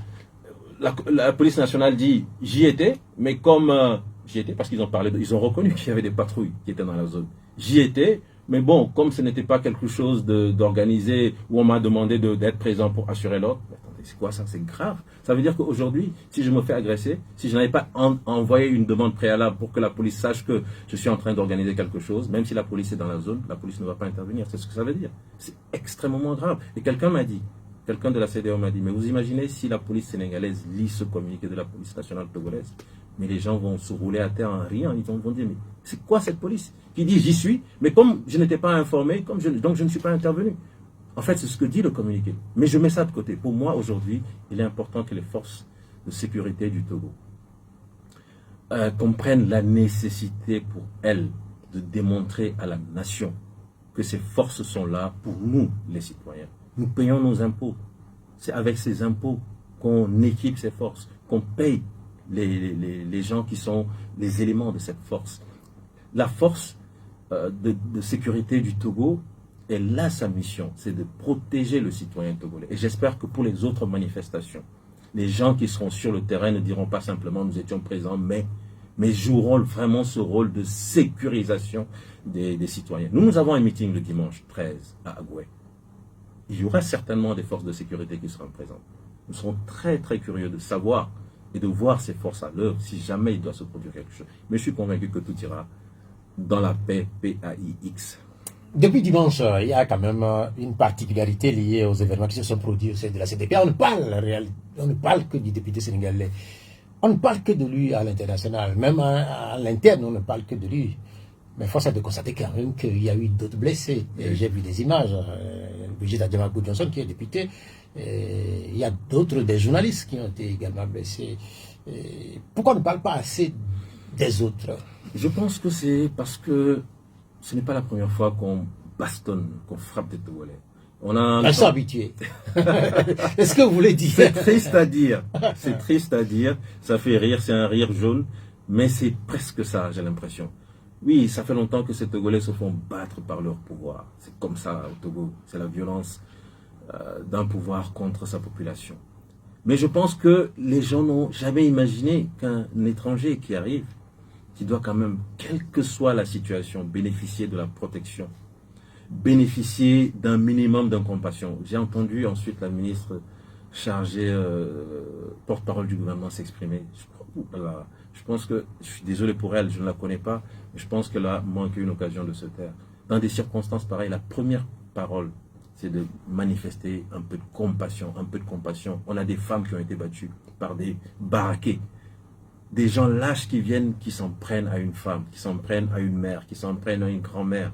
la police nationale dit j'y étais, mais comme j'y étais parce qu'ils ont reconnu qu'il y avait des patrouilles qui étaient dans la zone. J'y étais, mais bon, comme ce n'était pas quelque chose d'organisé où on m'a demandé d'être présent pour assurer l'ordre, attendez, c'est quoi ça? C'est grave. Ça veut dire qu'aujourd'hui, si je me fais agresser, si je n'avais pas envoyé une demande préalable pour que la police sache que je suis en train d'organiser quelque chose, même si la police est dans la zone, la police ne va pas intervenir. C'est ce que ça veut dire. C'est extrêmement grave. Et quelqu'un de la CEDEAO m'a dit, mais vous imaginez si la police sénégalaise lit ce communiqué de la police nationale togolaise, mais les gens vont se rouler à terre en riant, ils vont dire, mais c'est quoi cette police qui dit j'y suis, mais comme je n'étais pas informé, donc je ne suis pas intervenu. En fait, c'est ce que dit le communiqué. Mais je mets ça de côté. Pour moi, aujourd'hui, il est important que les forces de sécurité du Togo comprennent la nécessité pour elles de démontrer à la nation que ces forces sont là pour nous, les citoyens. Nous payons nos impôts. C'est avec ces impôts qu'on équipe ces forces, qu'on paye les gens qui sont les éléments de cette force. La force de sécurité du Togo, elle a sa mission, c'est de protéger le citoyen togolais. Et j'espère que pour les autres manifestations, les gens qui seront sur le terrain ne diront pas simplement nous étions présents, mais joueront vraiment ce rôle de sécurisation des citoyens. Nous avons un meeting le dimanche 13 à Agoué. Il y aura certainement des forces de sécurité qui seront présentes. Nous serons très très curieux de savoir et de voir ces forces à l'œuvre si jamais il doit se produire quelque chose. Mais je suis convaincu que tout ira dans la paix, P-A-I-X. Depuis dimanche, il y a quand même une particularité liée aux événements qui se sont produits au sein de la CDP. On ne parle que du député sénégalais. On ne parle que de lui à l'international. Même à l'interne, on ne parle que de lui. Mais force est de constater quand même qu'il y a eu d'autres blessés. J'ai vu des images. Brigitte Adjamagou Johnson qui est députée. Il y a des journalistes qui ont été également blessés. Pourquoi on ne parle pas assez des autres? Je pense que c'est parce que ce n'est pas la première fois qu'on bastonne, qu'on frappe des Togolais. Ils sont habitués. Est-ce que vous voulez dire? C'est triste à dire. C'est triste à dire. Ça fait rire, c'est un rire jaune. Mais c'est presque ça, j'ai l'impression. Oui, ça fait longtemps que ces Togolais se font battre par leur pouvoir. C'est comme ça au Togo. C'est la violence d'un pouvoir contre sa population. Mais je pense que les gens n'ont jamais imaginé qu'un étranger qui arrive, qui doit quand même, quelle que soit la situation, bénéficier de la protection, bénéficier d'un minimum de compassion. J'ai entendu ensuite la ministre chargé porte-parole du gouvernement s'exprimer. Je pense que, je suis désolé pour elle, je ne la connais pas, mais je pense qu'elle a manqué une occasion de se taire. Dans des circonstances pareilles, la première parole, c'est de manifester un peu de compassion, un peu de compassion. On a des femmes qui ont été battues par des baraqués, des gens lâches qui viennent, qui s'en prennent à une femme, qui s'en prennent à une mère, qui s'en prennent à une grand-mère.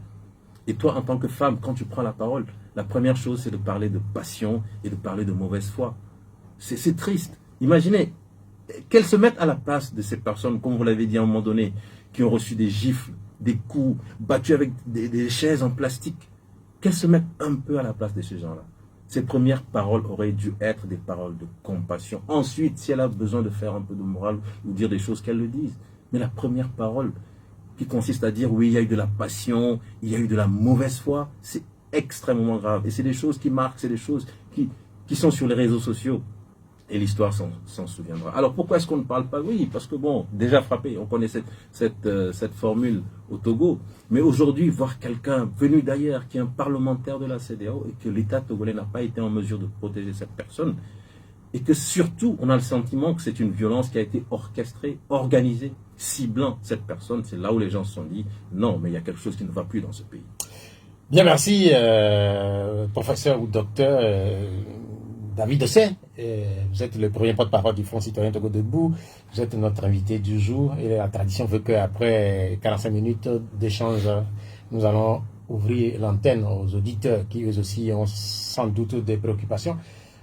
Et toi, en tant que femme, quand tu prends la parole, la première chose, c'est de parler de passion et de parler de mauvaise foi. C'est triste. Imaginez qu'elles se mettent à la place de ces personnes, comme vous l'avez dit à un moment donné, qui ont reçu des gifles, des coups, battus avec des chaises en plastique. Qu'elles se mettent un peu à la place de ces gens-là. Ces premières paroles auraient dû être des paroles de compassion. Ensuite, si elle a besoin de faire un peu de morale ou dire des choses, qu'elle le dise. Mais la première parole, qui consiste à dire oui, il y a eu de la passion, il y a eu de la mauvaise foi, c'est extrêmement grave. Et c'est des choses qui marquent, c'est des choses qui sont sur les réseaux sociaux. Et l'histoire s'en souviendra. Alors pourquoi est-ce qu'on ne parle pas? Oui, parce que bon, déjà frappé, on connaît cette formule au Togo. Mais aujourd'hui, voir quelqu'un venu d'ailleurs, qui est un parlementaire de la CEDEAO, et que l'État togolais n'a pas été en mesure de protéger cette personne, et que surtout, on a le sentiment que c'est une violence qui a été orchestrée, organisée, ciblant cette personne, c'est là où les gens se sont dit, non, mais il y a quelque chose qui ne va plus dans ce pays. Bien, merci, professeur ou docteur David Dossé. Vous êtes le premier porte-parole du Front citoyen Togo Debout. Vous êtes notre invité du jour. Et la tradition veut qu'après 45 minutes d'échange, nous allons ouvrir l'antenne aux auditeurs qui, eux aussi, ont sans doute des préoccupations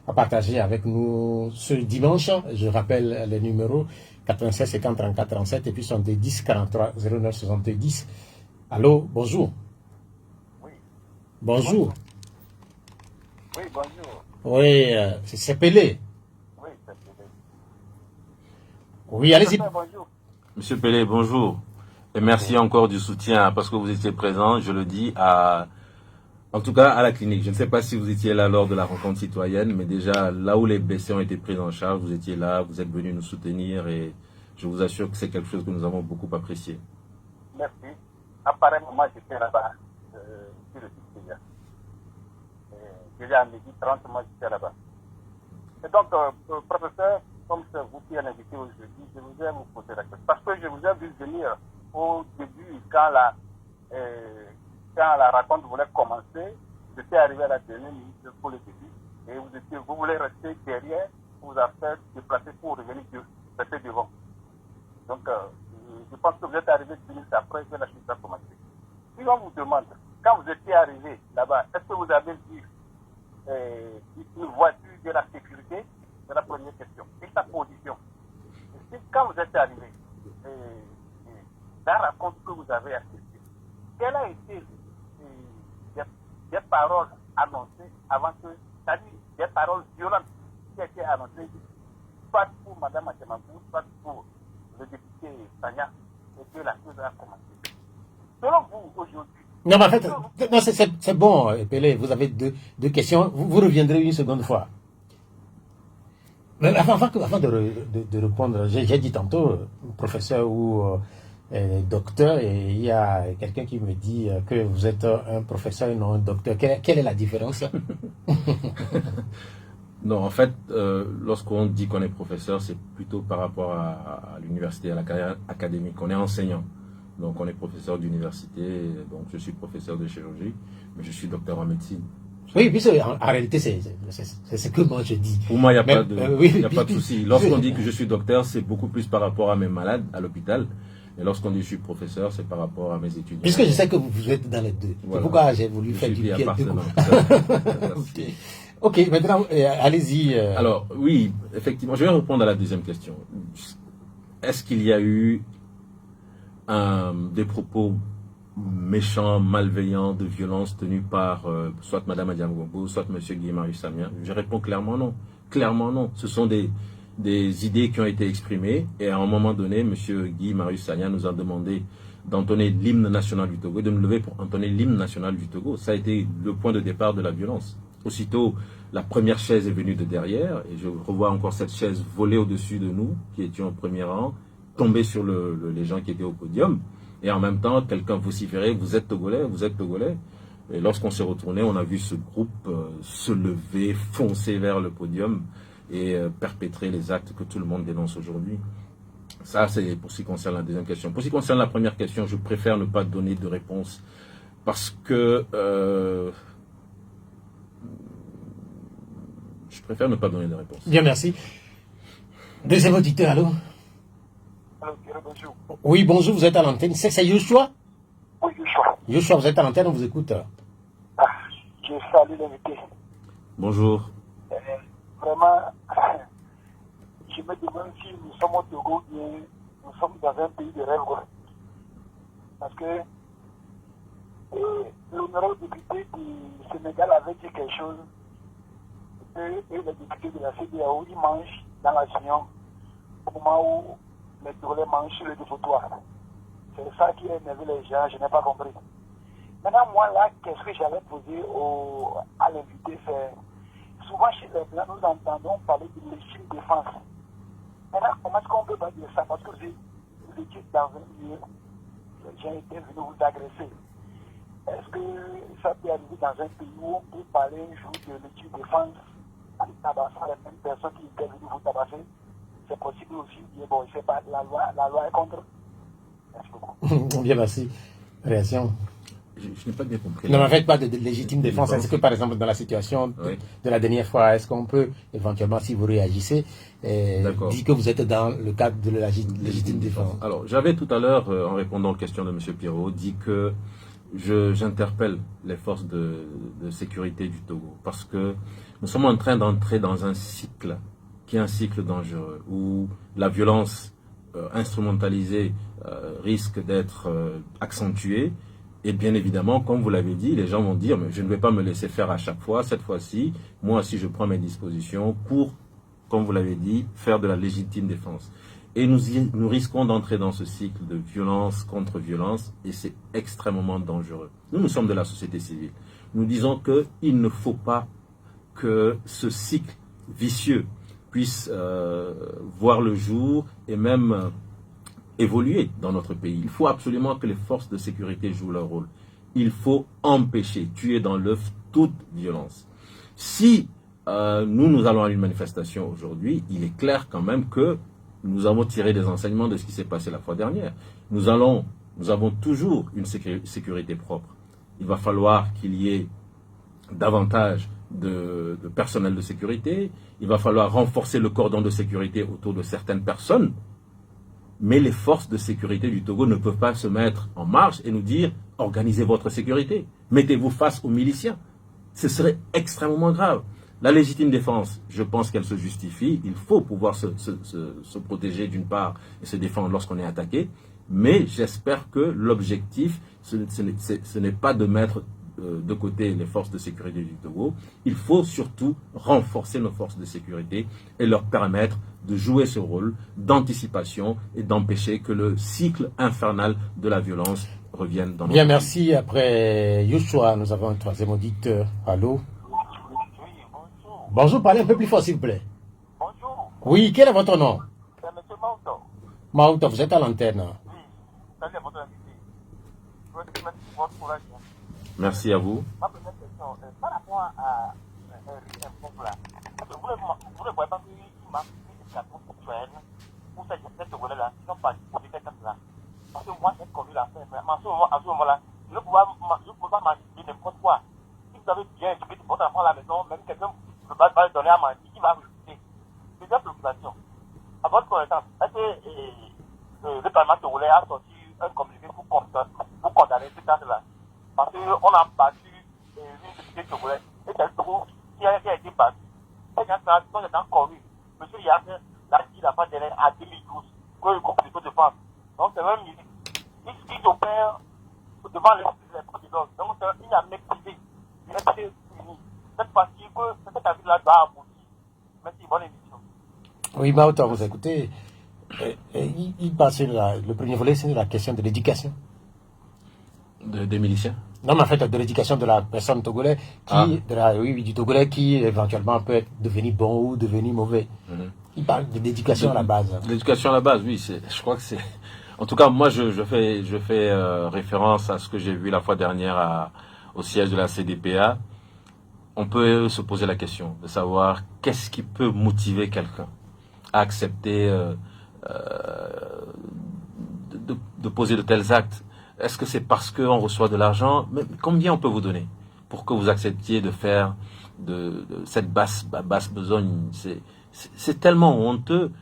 à partager avec nous ce dimanche. Je rappelle les numéros 96 50 34 37 et puis 70 43 09 70. Allô, bonjour. Oui. Bonjour. Oui, bonjour. Oui, c'est Pelé. Oui, c'est Pelé. Oui, allez-y. Bonjour. Monsieur Pelé, bonjour. Et merci encore du soutien parce que vous étiez présent, je le dis, en tout cas à la clinique. Je ne sais pas si vous étiez là lors de la rencontre citoyenne, mais déjà là où les blessés ont été pris en charge, vous étiez là, vous êtes venu nous soutenir et je vous assure que c'est quelque chose que nous avons beaucoup apprécié. Merci. Apparemment, moi j'étais là-bas sur le site déjà. Déjà à midi 30, moi j'étais là-bas. Et donc, professeur, comme c'est vous qui êtes invité aujourd'hui, je voudrais vous poser la question. Parce que je vous ai vu venir au début, quand la raconte voulait commencer, j'étais arrivé à la dernière minute pour le début, et vous voulez rester derrière, vous avez fait déplacer pour revenir rester devant. Donc, je pense que vous êtes arrivé 10 minutes après que la chose a commencé. Si on vous demande, quand vous étiez arrivé là-bas, est-ce que vous avez vu une voiture de la sécurité? C'est la première question. Et sa position. Et quand vous êtes arrivé, la rencontre que vous avez assistée, quelles ont été des paroles annoncées avant que, c'est-à-dire des paroles violentes qui ont été annoncées, soit pour Mme Adjamabou, soit pour le député Sanya, et que la chose a commencé. Selon vous, aujourd'hui, non, mais en fait, non, c'est bon, Pelé, vous avez deux questions. Vous reviendrez une seconde fois. Mais avant de répondre, j'ai dit tantôt, professeur ou docteur, et il y a quelqu'un qui me dit que vous êtes un professeur et non un docteur. Quelle est la différence? Non, en fait, lorsqu'on dit qu'on est professeur, c'est plutôt par rapport à l'université, à la carrière académique. On est enseignant. Donc, on est professeur d'université. Donc, je suis professeur de chirurgie, mais je suis docteur en médecine. Oui, puisque en réalité, c'est ce que moi je dis. Pour moi, il n'y a pas de souci. Lorsqu'on dit que je suis docteur, c'est beaucoup plus par rapport à mes malades à l'hôpital. Et lorsqu'on dit que je suis professeur, c'est par rapport à mes étudiants. Puisque je sais que vous êtes dans les deux. Voilà. C'est pourquoi j'ai voulu faire du pied deux coups. Ok, maintenant, allez-y. Alors, oui, effectivement, je vais répondre à la deuxième question. Est-ce qu'il y a eu des propos méchants, malveillants, de violence tenus par soit Mme Adjamabou, soit M. Guy Marius Sagna? Je réponds clairement non. Clairement non. Ce sont des idées qui ont été exprimées et à un moment donné, M. Guy Marius Sagna nous a demandé d'entonner l'hymne national du Togo et de me lever pour entonner l'hymne national du Togo. Ça a été le point de départ de la violence. Aussitôt, la première chaise est venue de derrière et je revois encore cette chaise voler au-dessus de nous, qui étions au premier rang, tomber sur les gens qui étaient au podium. Et en même temps, quelqu'un vociférait, vous êtes Togolais, vous êtes Togolais. Et lorsqu'on s'est retourné, on a vu ce groupe se lever, foncer vers le podium et perpétrer les actes que tout le monde dénonce aujourd'hui. Ça, c'est pour ce qui concerne la deuxième question. Pour ce qui concerne la première question, je préfère ne pas donner de réponse parce que je préfère ne pas donner de réponse. Bien, merci. Deuxième auditeur, allô? Alors, bonjour. Oui, bonjour, vous êtes à l'antenne. C'est Yoshua? Oui, Yoshua. Yoshua, vous êtes à l'antenne, on vous écoute. Ah, je salue l'invité. Bonjour. Vraiment, je me demande si nous sommes au Togo ou bien nous sommes dans un pays de rêve. Parce que l'honorable député du Sénégal avait dit quelque chose. Et les députés de la CEDEAO, ils mangent dans l'avion au moment où les Togolais mangent sur le dépotoir. C'est ça qui a énervé les gens, je n'ai pas compris. Maintenant, moi, là, qu'est-ce que j'allais poser à l'invité, c'est souvent chez les Blancs, nous entendons parler de légitime défense. Maintenant, comment est-ce qu'on peut pas dire ça? Parce que vous étiez dans un lieu, les gens étaient venus vous agresser. Est-ce que ça peut arriver dans un pays où on peut parler un jour de légitime défense en tabassant les mêmes personnes qui étaient venues vous tabasser? C'est possible aussi, bon, je sais pas, la loi est contre. Merci beaucoup. Bien, merci. Réaction. Je n'ai pas bien compris. Ne m'en faites pas de légitime défense. Est-ce que, par exemple, dans la situation de la dernière fois, est-ce qu'on peut, éventuellement, si vous réagissez, dire que vous êtes dans le cadre de la légitime défense? Alors, j'avais tout à l'heure, en répondant aux questions de M. Pirot, dit que j'interpelle les forces de sécurité du Togo parce que nous sommes en train d'entrer dans un cycle qui est un cycle dangereux où la violence instrumentalisée risque d'être accentuée. Et bien évidemment, comme vous l'avez dit, les gens vont dire, mais je ne vais pas me laisser faire à chaque fois. Cette fois-ci, moi aussi, je prends mes dispositions pour, comme vous l'avez dit, faire de la légitime défense. Et nous risquons d'entrer dans ce cycle de violence contre violence, et c'est extrêmement dangereux. Nous sommes de la société civile. Nous disons qu'il ne faut pas que ce cycle vicieux puisse voir le jour et même évoluer dans notre pays. Il faut absolument que les forces de sécurité jouent leur rôle. Il faut empêcher, tuer dans l'œuf toute violence. Si nous allons à une manifestation aujourd'hui, il est clair quand même que nous avons tiré des enseignements de ce qui s'est passé la fois dernière. Nous avons toujours une sécurité propre. Il va falloir qu'il y ait davantage de personnel de sécurité. Il va falloir renforcer le cordon de sécurité autour de certaines personnes. Mais les forces de sécurité du Togo ne peuvent pas se mettre en marche et nous dire « organisez votre sécurité, mettez-vous face aux miliciens ». Ce serait extrêmement grave. La légitime défense, je pense qu'elle se justifie. Il faut pouvoir se protéger d'une part et se défendre lorsqu'on est attaqué. Mais j'espère que l'objectif, ce n'est pas de mettre de côté les forces de sécurité du Togo. Il faut surtout renforcer nos forces de sécurité et leur permettre de jouer ce rôle d'anticipation et d'empêcher que le cycle infernal de la violence revienne dans notre Bien, pays. merci. Après Yoshua, nous avons un troisième auditeur. Allô? Bonjour. Bonjour, parlez un peu plus fort, s'il vous plaît. Bonjour. Oui, quel est votre nom? C'est M. Mauto. Mauto, vous êtes à l'antenne. Oui. Salut à votre invité. Je vous remercie pour votre courage. Merci à vous. Ma première question, par rapport à un là, vous ne voyez pas qu'il manque une éducation sexuelle pour cette volet-là, qui n'ont pas posé cette là. Parce que moi, j'ai connu l'affaire, mais à ce moment-là, je ne peux pas manger n'importe quoi. Si vous avez bien éduqué votre enfant à la maison, même quelqu'un ne va pas le donner à manger, il va refuser. Deuxième préoccupation. À votre connaissance, est-ce que le Parlement togolais a sorti un communiqué pour condamner ce cas-là? Parce qu'on a battu une députée togolaise, et c'est le Togo qui a été battu. Et quand c'est encore eu, M. Yasser l'a dit la fois dernière à 2012, que le groupe de défense. Donc c'est un ministre. Il opère devant les forces de l'ordre. Donc il a maîtrisé. Il a été uni. Cette fois-ci, cet avis-là doit aboutir. Merci, bonne émission. Oui, Mauto, vous écoutez. Il passe sur le premier volet, c'est la question de l'éducation. Des miliciens? Non, mais en fait, de l'éducation de la personne togolaise, du Togolais qui éventuellement peut devenir bon ou devenir mauvais. Il parle de l'éducation à la base. L'éducation à la base, oui. Je crois que c'est... En tout cas, moi, je fais référence à ce que j'ai vu la fois dernière au siège de la CDPA, on peut se poser la question de savoir qu'est-ce qui peut motiver quelqu'un à accepter de poser de tels actes. Est-ce que c'est parce qu'on reçoit de l'argent? Mais combien on peut vous donner pour que vous acceptiez de faire de cette basse besogne? C'est tellement honteux.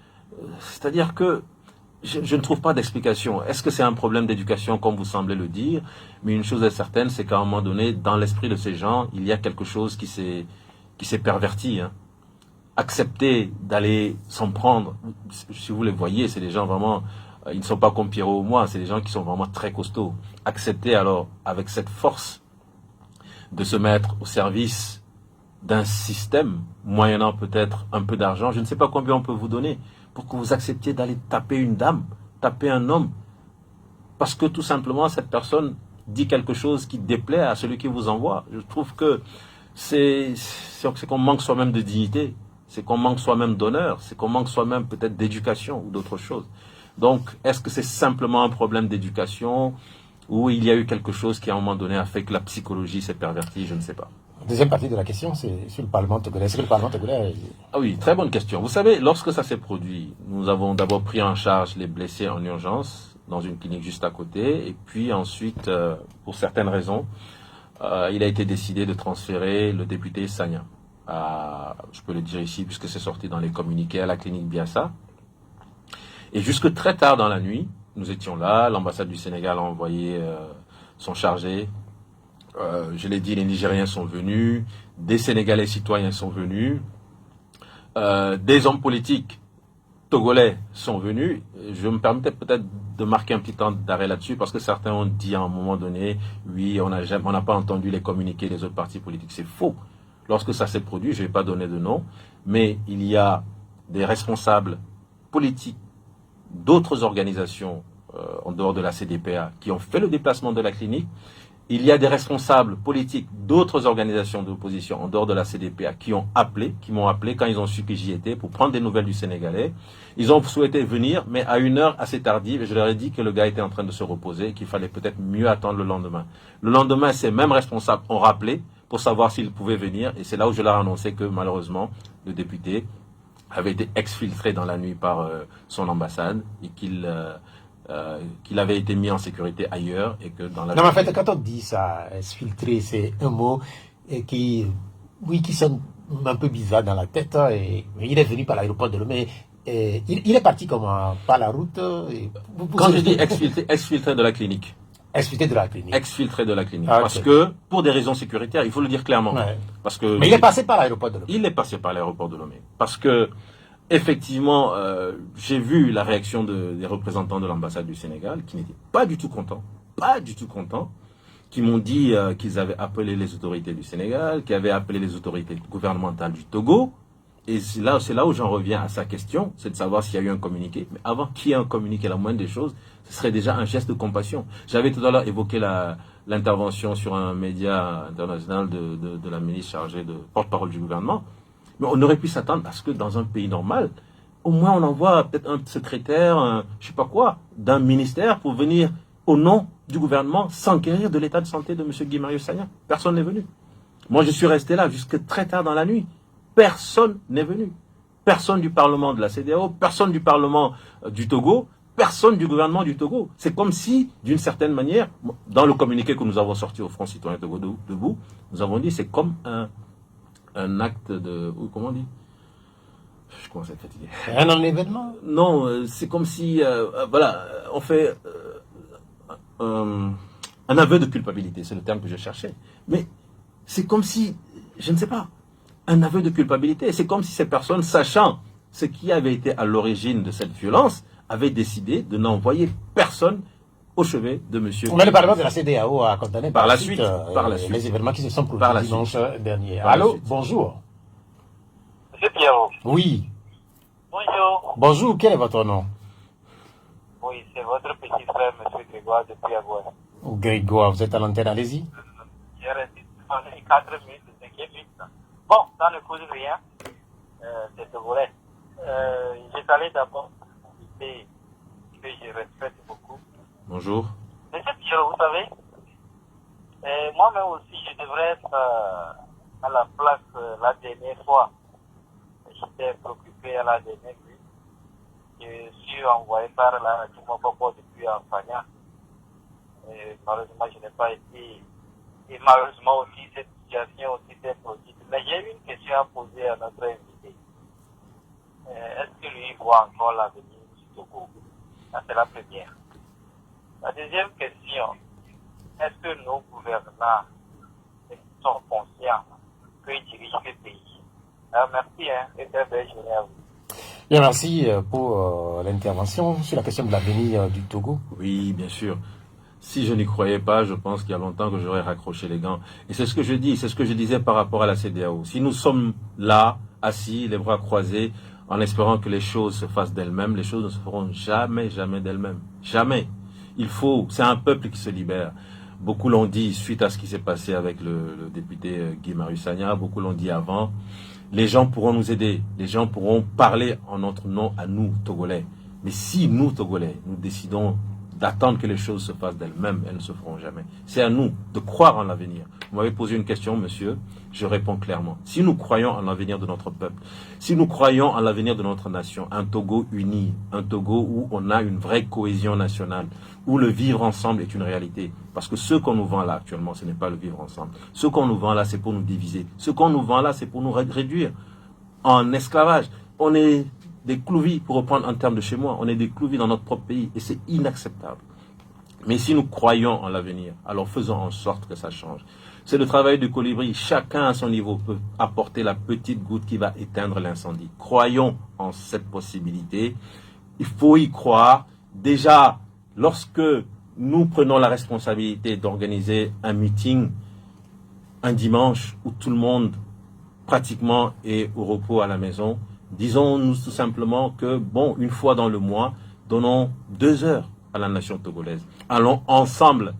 C'est-à-dire que je ne trouve pas d'explication. Est-ce que c'est un problème d'éducation, comme vous semblez le dire? Mais une chose est certaine, c'est qu'à un moment donné, dans l'esprit de ces gens, il y a quelque chose qui s'est perverti. Hein. Accepter d'aller s'en prendre, si vous les voyez, c'est des gens vraiment, ils ne sont pas comme Pierrot ou moi, c'est des gens qui sont vraiment très costauds. Accepter alors, avec cette force, de se mettre au service d'un système, moyennant peut-être un peu d'argent, je ne sais pas combien on peut vous donner, pour que vous acceptiez d'aller taper une dame, taper un homme, parce que tout simplement cette personne dit quelque chose qui déplaît à celui qui vous envoie. Je trouve que c'est qu'on manque soi-même de dignité, c'est qu'on manque soi-même d'honneur, c'est qu'on manque soi-même peut-être d'éducation ou d'autres choses. Donc, est-ce que c'est simplement un problème d'éducation ou il y a eu quelque chose qui à un moment donné a fait que la psychologie s'est pervertie? Je ne sais pas. Deuxième partie de la question, c'est sur le Parlement togolais. Est-ce que le Parlement togolais... Ah oui, très bonne question. Vous savez, lorsque ça s'est produit, nous avons d'abord pris en charge les blessés en urgence dans une clinique juste à côté. Et puis ensuite, pour certaines raisons, il a été décidé de transférer le député Sagna, je peux le dire ici puisque c'est sorti dans les communiqués, à la clinique Biassa. Et jusque très tard dans la nuit, nous étions là. L'ambassade du Sénégal a envoyé son chargé. Je l'ai dit, les Nigériens sont venus, des Sénégalais citoyens sont venus, des hommes politiques togolais sont venus. Je me permettais peut-être de marquer un petit temps d'arrêt là-dessus parce que certains ont dit à un moment donné, oui, on n'a pas entendu les communiqués des autres partis politiques. C'est faux. Lorsque ça s'est produit, je ne vais pas donner de nom, mais il y a des responsables politiques d'autres organisations en dehors de la CDPA qui ont fait le déplacement de la clinique. Il y a des responsables politiques d'autres organisations d'opposition en dehors de la CDPA qui m'ont appelé quand ils ont su que j'y étais pour prendre des nouvelles du Sénégalais. Ils ont souhaité venir, mais à une heure assez tardive, et je leur ai dit que le gars était en train de se reposer et qu'il fallait peut-être mieux attendre le lendemain. Le lendemain, ces mêmes responsables ont rappelé pour savoir s'ils pouvaient venir, et c'est là où je leur ai annoncé que malheureusement, le député avait été exfiltré dans la nuit par son ambassade et qu'il avait été mis en sécurité ailleurs et que dans la... Non, mais en fait, quand on dit ça, exfiltrer, c'est un mot qui sonne un peu bizarre dans la tête. Et il est venu par l'aéroport de Lomé. Il est parti comment? Par la route Quand je dis exfiltré de la clinique. Exfiltré de la clinique. Exfiltré de la clinique. Ah, okay. Parce que, pour des raisons sécuritaires, il faut le dire clairement. Ouais. Parce que, mais il est passé par l'aéroport de Lomé. Il est passé par l'aéroport de Lomé. Parce que, effectivement, j'ai vu la réaction des représentants de l'ambassade du Sénégal qui n'étaient pas du tout contents, qui m'ont dit qu'ils avaient appelé les autorités du Sénégal, qu'ils avaient appelé les autorités gouvernementales du Togo. Et c'est là où j'en reviens à sa question, c'est de savoir s'il y a eu un communiqué. Mais avant qu'il y ait un communiqué, la moindre des choses, ce serait déjà un geste de compassion. J'avais tout à l'heure évoqué l'intervention sur un média international de la ministre chargée de porte-parole du gouvernement. Mais on aurait pu s'attendre à ce que dans un pays normal, au moins on envoie peut-être un secrétaire, je sais pas quoi, d'un ministère pour venir au nom du gouvernement s'enquérir de l'état de santé de M. Guy Marius Sagna. Personne n'est venu. Moi je suis resté là jusque très tard dans la nuit. Personne n'est venu. Personne du Parlement de la CEDEAO, personne du Parlement du Togo, personne du gouvernement du Togo. C'est comme si, d'une certaine manière, dans le communiqué que nous avons sorti au Front Citoyen Togo Debout, nous avons dit c'est comme un acte de... Comment on dit? Je commence à être fatigué. Un événement? Non, c'est comme si... voilà, on fait un aveu de culpabilité, c'est le terme que je cherchais. Mais c'est comme si, je ne sais pas, un aveu de culpabilité. C'est comme si ces personnes, sachant ce qui avait été à l'origine de cette violence, avaient décidé de n'envoyer personne au chevet de monsieur. Mais le Parlement de la CEDEAO a condamné par la suite les événements qui se sont produits dimanche dernier. Allô, bonjour. Monsieur Pierrot. Oui. Bonjour. Bonjour, quel est votre nom? Oui, c'est votre petit frère, monsieur Grégoire, depuis Agouane. Grégoire, vous êtes à l'antenne, allez-y. J'ai resté pendant les 4 minutes de 5e minute. Bon, ça ne cause rien, c'est ce volet. Je salue d'abord invité que je respecte beaucoup. Bonjour. Monsieur Pierrot, vous savez, Et moi-même aussi, je devrais être à la place la dernière fois. J'étais préoccupé à la dernière nuit. Je suis envoyé par la radio Mopoko depuis Enfagna. Et malheureusement, je n'ai pas été. Et malheureusement aussi, cette situation aussi s'est produite. Mais j'ai une question à poser à notre invité. Est-ce que lui voit encore l'avenir du Togo? Ça, c'est la première. La deuxième question, est-ce que nos gouvernants sont conscients qu'ils dirigent ce pays? Alors, merci, et très belle journée à vous. Bien, merci pour l'intervention sur la question de l'avenir du Togo. Oui, bien sûr. Si je n'y croyais pas, je pense qu'il y a longtemps que j'aurais raccroché les gants. Et c'est ce que je dis, c'est ce que je disais par rapport à la CEDEAO. Si nous sommes là, assis, les bras croisés, en espérant que les choses se fassent d'elles-mêmes, les choses ne se feront jamais, jamais d'elles-mêmes. Jamais. C'est un peuple qui se libère. Beaucoup l'ont dit suite à ce qui s'est passé avec le député Guy Marius Sagna, beaucoup l'ont dit avant. Les gens pourront nous aider, les gens pourront parler en notre nom à nous, Togolais. Mais si nous, Togolais, nous décidons d'attendre que les choses se fassent d'elles-mêmes, elles ne se feront jamais. C'est à nous de croire en l'avenir. Vous m'avez posé une question, monsieur, je réponds clairement. Si nous croyons en l'avenir de notre peuple, si nous croyons en l'avenir de notre nation, un Togo uni, un Togo où on a une vraie cohésion nationale, où le vivre ensemble est une réalité, parce que ce qu'on nous vend là actuellement, ce n'est pas le vivre ensemble. Ce qu'on nous vend là, c'est pour nous diviser. Ce qu'on nous vend là, c'est pour nous réduire en esclavage. On est des clouvis, pour reprendre en termes de chez moi, on est des clouvis dans notre propre pays et c'est inacceptable. Mais si nous croyons en l'avenir, alors faisons en sorte que ça change. C'est le travail du colibri. Chacun à son niveau peut apporter la petite goutte qui va éteindre l'incendie. Croyons en cette possibilité. Il faut y croire. Déjà, lorsque nous prenons la responsabilité d'organiser un meeting un dimanche où tout le monde pratiquement est au repos à la maison, disons-nous tout simplement que, bon, une fois dans le mois, donnons 2 heures à la nation togolaise. Allons ensemble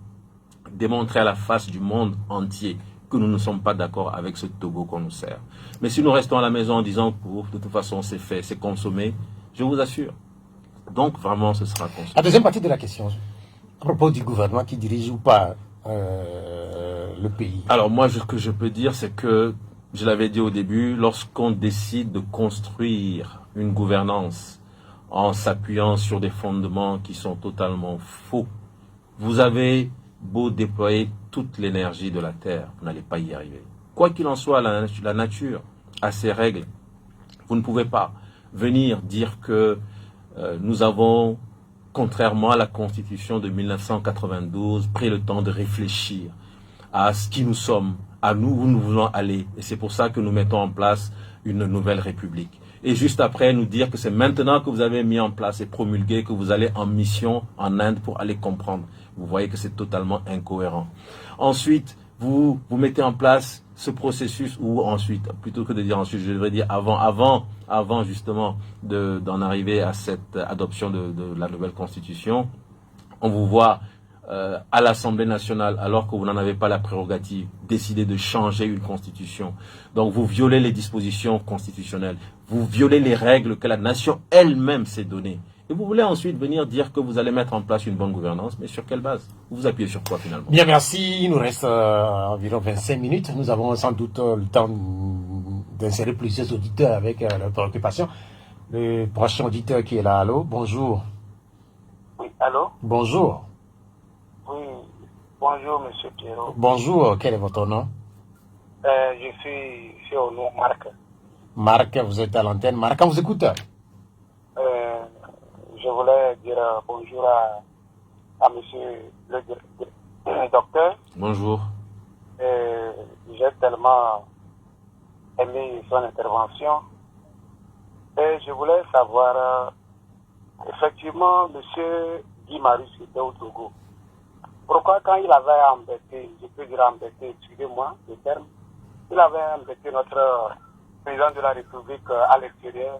démontrer à la face du monde entier que nous ne sommes pas d'accord avec ce Togo qu'on nous sert. Mais si nous restons à la maison en disant que de toute façon c'est fait, c'est consommé, je vous assure. Donc vraiment ce sera consommé. La deuxième partie de la question, à propos du gouvernement qui dirige ou pas le pays. Alors moi, ce que je peux dire, c'est que, je l'avais dit au début, lorsqu'on décide de construire une gouvernance en s'appuyant sur des fondements qui sont totalement faux, vous avez beau déployer toute l'énergie de la Terre, vous n'allez pas y arriver. Quoi qu'il en soit, la nature a ses règles. Vous ne pouvez pas venir dire que nous avons, contrairement à la Constitution de 1992, pris le temps de réfléchir à ce qui nous sommes, à nous où nous voulons aller. Et c'est pour ça que nous mettons en place une nouvelle république. Et juste après, nous dire que c'est maintenant que vous avez mis en place et promulgué que vous allez en mission en Inde pour aller comprendre. Vous voyez que c'est totalement incohérent. Ensuite, vous mettez en place ce processus, ou ensuite, plutôt que de dire ensuite, je devrais dire avant justement d'en arriver à cette adoption de la nouvelle constitution, on vous voit à l'Assemblée nationale, alors que vous n'en avez pas la prérogative, décider de changer une constitution. Donc vous violez les dispositions constitutionnelles, vous violez les règles que la nation elle-même s'est données. Et vous voulez ensuite venir dire que vous allez mettre en place une bonne gouvernance, mais sur quelle base? Vous vous appuyez sur quoi finalement? Bien, merci. Il nous reste environ 25 minutes. Nous avons sans doute le temps d'insérer plusieurs auditeurs avec leurs préoccupations. Le prochain auditeur qui est là, allô, bonjour. Oui, allô? Bonjour. Oui, bonjour Monsieur Pierrot. Bonjour, quel est votre nom? Je suis au nom Marc. Marc, vous êtes à l'antenne. Marc, on vous écoute. Je voulais dire bonjour à Monsieur le docteur. Bonjour. J'ai tellement aimé son intervention. Et je voulais savoir, effectivement, Monsieur Guy Marius était au Togo. Pourquoi quand il avait embêté, je peux dire embêté, excusez-moi le terme, il avait embêté notre président de la République à l'extérieur,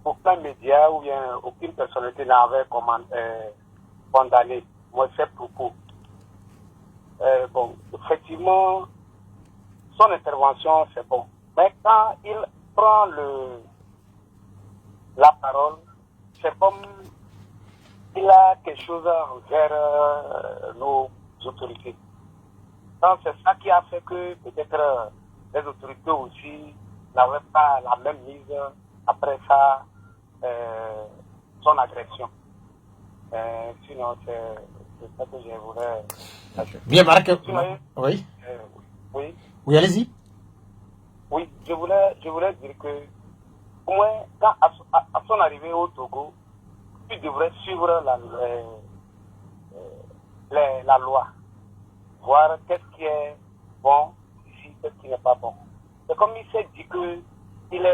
aucun média ou bien aucune personnalité n'avait condamné ces propos. Bon, effectivement, son intervention, c'est bon. Mais quand il prend la parole, c'est comme il a quelque chose envers nos autorités. Donc c'est ça qui a fait que peut-être les autorités aussi n'avaient pas la même mise après ça, son agression. Sinon, c'est ça que je voulais. Bien, Marc. Sinon, Oui. Oui. Oui, allez-y. Oui, je voulais dire que, au moins, quand, à son arrivée au Togo, il devrait suivre la loi, voir qu'est-ce qui est bon ici, qu'est-ce qui n'est pas bon. C'est comme il s'est dit qu'il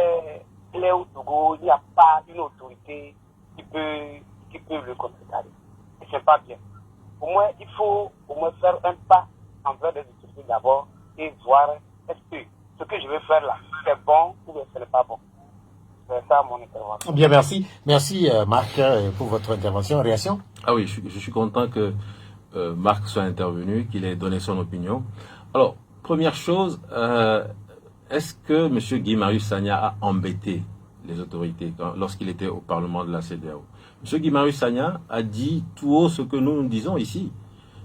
est au Togo, il n'y a pas une autorité qui peut le contrecarrer. Et c'est pas bien. Au moins, il faut au moins faire un pas envers les autorités d'abord et voir est-ce que ce que je vais faire là, c'est bon ou bien ce n'est pas bon. C'est ça mon intervention. Bien, merci. Merci, Marc, pour votre intervention. Réaction? Ah oui, je suis content que Marc soit intervenu, qu'il ait donné son opinion. Alors, première chose, est-ce que M. Guy-Marius Sagna a embêté les autorités lorsqu'il était au Parlement de la CEDEAO? M. Guy-Marius Sagna a dit tout haut ce que nous disons ici.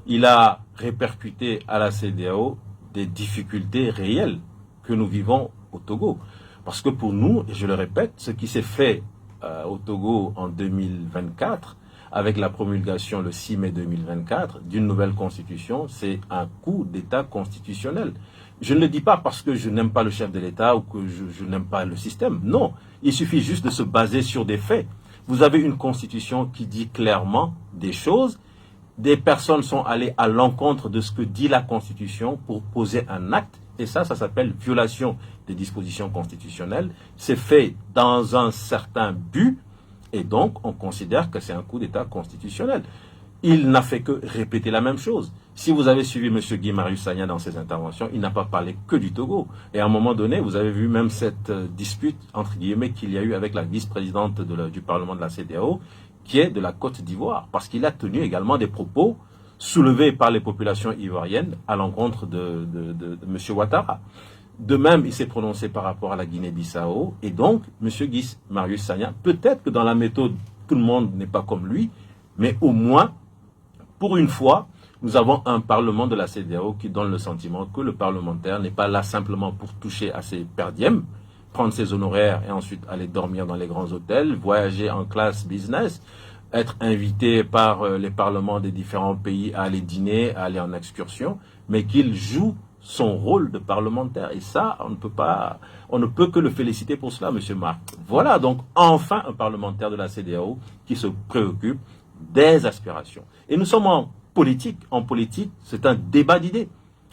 Il a répercuté à la CEDEAO des difficultés réelles que nous vivons au Togo. Parce que pour nous, et je le répète, ce qui s'est fait au Togo en 2024, avec la promulgation le 6 mai 2024 d'une nouvelle constitution, c'est un coup d'État constitutionnel. Je ne le dis pas parce que je n'aime pas le chef de l'État ou que je n'aime pas le système. Non, il suffit juste de se baser sur des faits. Vous avez une constitution qui dit clairement des choses. Des personnes sont allées à l'encontre de ce que dit la Constitution pour poser un acte. Et ça s'appelle violation des dispositions constitutionnelles. C'est fait dans un certain but. Et donc, on considère que c'est un coup d'État constitutionnel. Il n'a fait que répéter la même chose. Si vous avez suivi M. Guy-Marius Sagna dans ses interventions, il n'a pas parlé que du Togo. Et à un moment donné, vous avez vu même cette dispute, entre guillemets, qu'il y a eu avec la vice-présidente du Parlement de la CEDEAO, qui est de la Côte d'Ivoire, parce qu'il a tenu également des propos soulevés par les populations ivoiriennes à l'encontre de M. Ouattara. De même, il s'est prononcé par rapport à la Guinée-Bissau, et donc, M. Guy-Marius Sagna, peut-être que dans la méthode, tout le monde n'est pas comme lui, mais au moins, pour une fois, nous avons un Parlement de la CEDEAO qui donne le sentiment que le parlementaire n'est pas là simplement pour toucher à ses perdièmes, prendre ses honoraires et ensuite aller dormir dans les grands hôtels, voyager en classe business, être invité par les parlements des différents pays à aller dîner, à aller en excursion, mais qu'il joue son rôle de parlementaire. Et ça, on ne peut que le féliciter pour cela, M. Marc. Voilà donc enfin un parlementaire de la CEDEAO qui se préoccupe des aspirations. Et nous sommes en politique. En politique, c'est un débat d'idées.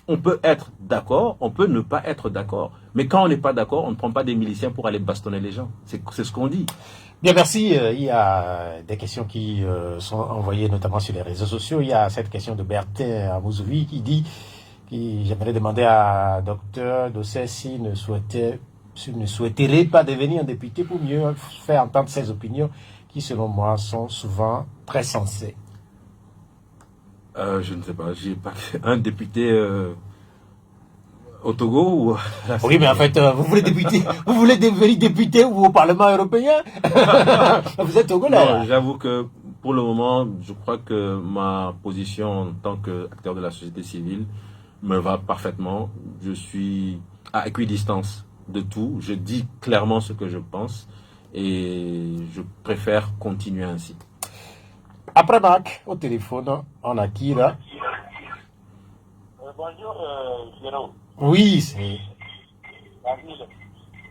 On peut être d'accord, on peut ne pas être d'accord. Mais quand on n'est pas d'accord, on ne prend pas des miliciens pour aller bastonner les gens. C'est ce qu'on dit. Bien, merci. Il y a des questions qui sont envoyées notamment sur les réseaux sociaux. Il y a cette question de Bertin Amouzoui qui dit j'aimerais demander à Dr Dossé s'il ne souhaiterait pas devenir un député pour mieux faire entendre ses opinions qui, selon moi, sont souvent très sensées. Je ne sais pas, j'ai pas un député au Togo ou oui, mais en fait, vous voulez devenir député ou au Parlement européen? Vous êtes togolais. Non, j'avoue que pour le moment, je crois que ma position en tant qu'acteur de la société civile me va parfaitement. Je suis à équidistance de tout. Je dis clairement ce que je pense et je préfère continuer ainsi. Après Marc, au téléphone, on a qui là? Bonjour, Jérôme. Oui, c'est... Basile.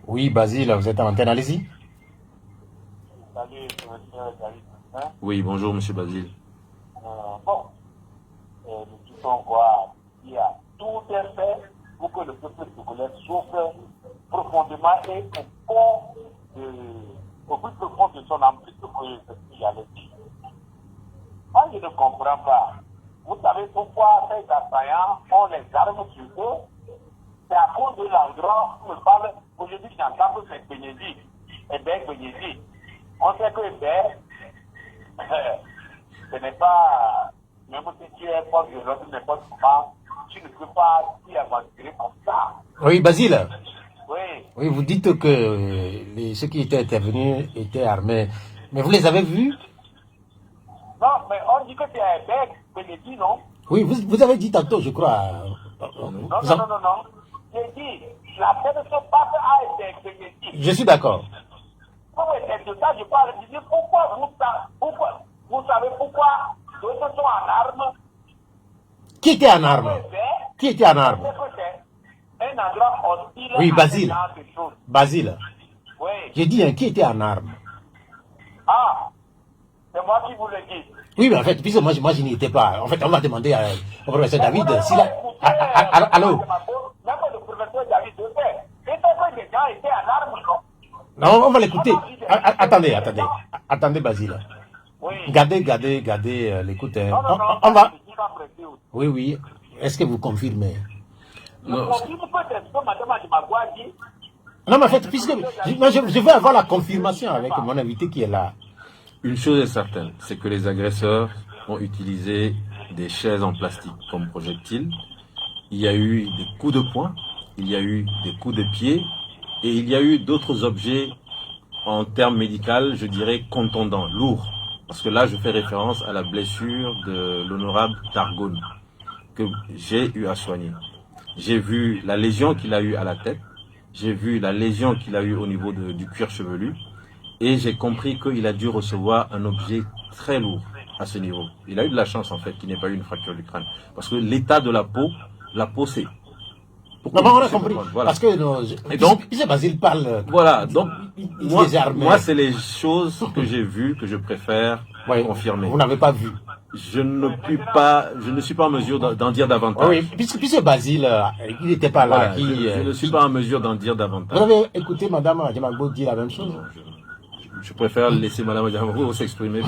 Oui, Basile, vous êtes en antenne, allez-y. Salut, monsieur David. Oui, bonjour, monsieur Basile. Bon, nous pouvons voir qu'il y a tout est fait pour que le peuple togolais souffre profondément et au plus profond de son âme, plutôt que ce qu'il y a le dit. Moi, je ne comprends pas. Vous savez pourquoi ces assaillants ont les armes sur eux? C'est à cause de l'endroit où on me parle. Aujourd'hui, j'entends que c'est Bénédicte. Et bien, Bénédicte. On sait que ce n'est pas, même si tu es proche de l'autre, n'importe comment, tu ne peux pas t'y aventurer comme ça. Oui, Basile. Oui. Oui, vous dites que ceux qui étaient intervenus étaient armés. Mais vous les avez vus? Non, mais on dit que c'est un bec, Bénédicte, non? Oui, vous avez dit tantôt, je crois, d'accord. Non, non. J'ai dit, l'affaire de ce pape a été exécuté. Je suis d'accord. Oui, c'est de ça que je parle. Je dis, pourquoi vous savez pourquoi d'autres sont en armes? Qui était en armes? Qui était en armes? Un endroit hostile. Oui, Basile. Basile. Oui. J'ai dit, hein, qui était en armes? Ah, c'est moi qui vous le dis. Oui, mais en fait, puisque moi je n'y étais pas. En fait, on va demander au professeur David s'il a... Allô? Même le professeur David de fait. Et que les gens étaient en armes, non? Non, on va l'écouter. Attendez, Basile. Oui. Gardez l'écoute. Non, On va... Oui. Est-ce que vous confirmez? Non. Non, mais en fait, puisque je veux avoir la confirmation avec mon invité qui est là. Une chose est certaine, c'est que les agresseurs ont utilisé des chaises en plastique comme projectiles. Il y a eu des coups de poing, il y a eu des coups de pied, et il y a eu d'autres objets en termes médicaux, je dirais contondants, lourds. Parce que là, je fais référence à la blessure de l'honorable Targone, que j'ai eu à soigner. J'ai vu la lésion qu'il a eue à la tête, j'ai vu la lésion qu'il a eue au niveau du cuir chevelu, et j'ai compris qu'il a dû recevoir un objet très lourd à ce niveau. Il a eu de la chance en fait qu'il n'ait pas eu une fracture du crâne. Parce que l'état de la peau c'est... Non, on a compris. Voilà. Parce que donc, Basile parle. Voilà, donc moi c'est les choses que j'ai vues que je préfère confirmer. Vous n'avez pas vu. Je ne suis pas en mesure d'en dire davantage. Oui, puisque Basile, il n'était pas là. Voilà, je ne suis pas en mesure d'en dire davantage. Vous avez écouté Madame Adjamagbo dire la même chose? Je préfère laisser Madame Adjamagbo s'exprimer.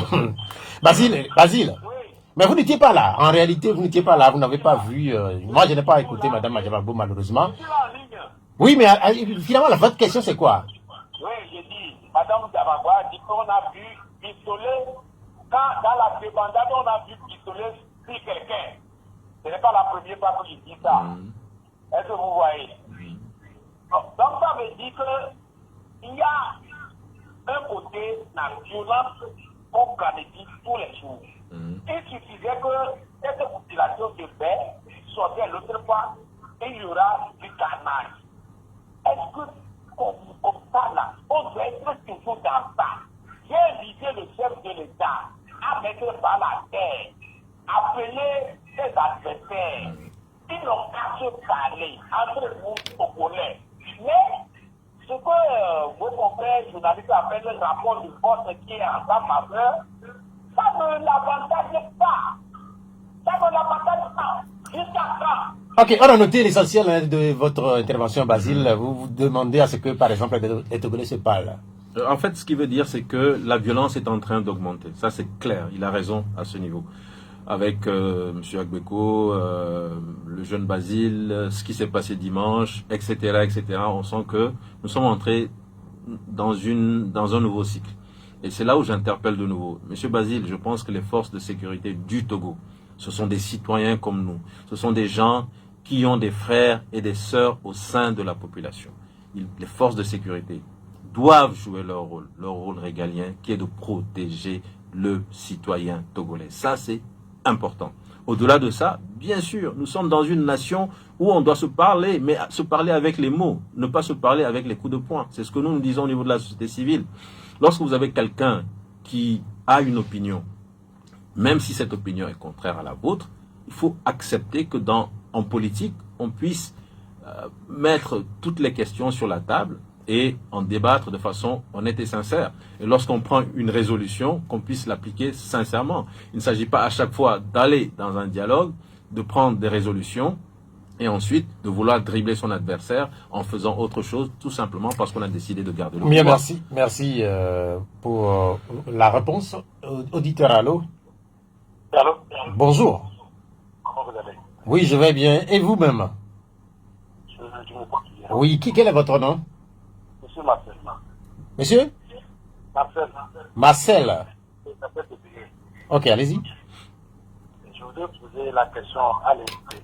Basile, mais vous n'étiez pas là. En réalité, vous n'étiez pas là. Vous n'avez pas vu. Moi, je n'ai pas écouté Madame Adjamagbo, malheureusement. Oui, mais finalement, votre question, c'est quoi? Oui, j'ai dit, Madame Adjamagbo a dit qu'on a vu pistolet. Quand dans la débandade, on a vu pistolet sur quelqu'un. Ce n'est pas la première fois que je dis ça. Est-ce que vous voyez? Donc, ça veut dire qu'il y a un côté, la violence qu'on planifie tous les jours. Il suffisait que cette population se fait, sortait l'autre fois, et il y aura du carnage. Est-ce que, comme ça, là, on doit être toujours dans ça? J'ai invité le chef de l'État à mettre par la terre, appeler ses adversaires. Ils n'ont qu'à se parler entre nous, Congolais. Mais ce que vos confrères journalistes appellent le rapport de force qui est en sa faveur, ça ne l'avantage pas. Ça ne l'avantage pas. Jusqu'à quand? Ok, on a noté l'essentiel de votre intervention, Basile. Vous demandez à ce que, par exemple, les Togolais se parlent. En fait, ce qui veut dire, c'est que la violence est en train d'augmenter. Ça, c'est clair. Il a raison à ce niveau. Avec M. Agbeko, le jeune Basile, ce qui s'est passé dimanche, etc., etc., on sent que nous sommes entrés dans un nouveau cycle. Et c'est là où j'interpelle de nouveau. Monsieur Basile, je pense que les forces de sécurité du Togo, ce sont des citoyens comme nous. Ce sont des gens qui ont des frères et des sœurs au sein de la population. Les forces de sécurité doivent jouer leur rôle régalien, qui est de protéger le citoyen togolais. Ça, c'est important. Au-delà de ça, bien sûr, nous sommes dans une nation où on doit se parler, mais se parler avec les mots, ne pas se parler avec les coups de poing. C'est ce que nous disons au niveau de la société civile. Lorsque vous avez quelqu'un qui a une opinion, même si cette opinion est contraire à la vôtre, il faut accepter que en politique, on puisse mettre toutes les questions sur la table et en débattre de façon honnête et sincère. Et lorsqu'on prend une résolution, qu'on puisse l'appliquer sincèrement. Il ne s'agit pas à chaque fois d'aller dans un dialogue, de prendre des résolutions et ensuite de vouloir dribbler son adversaire en faisant autre chose, tout simplement parce qu'on a décidé de garder le pouvoir. Bien, merci pour la réponse. Auditeur, allô? Allô? Bonjour. Comment vous allez? Oui, je vais bien. Et vous-même? Je me porte bien. Oui, quel est votre nom? Monsieur Marcel. Monsieur? Marcel. Ok, allez-y. Je voudrais poser la question à l'invité.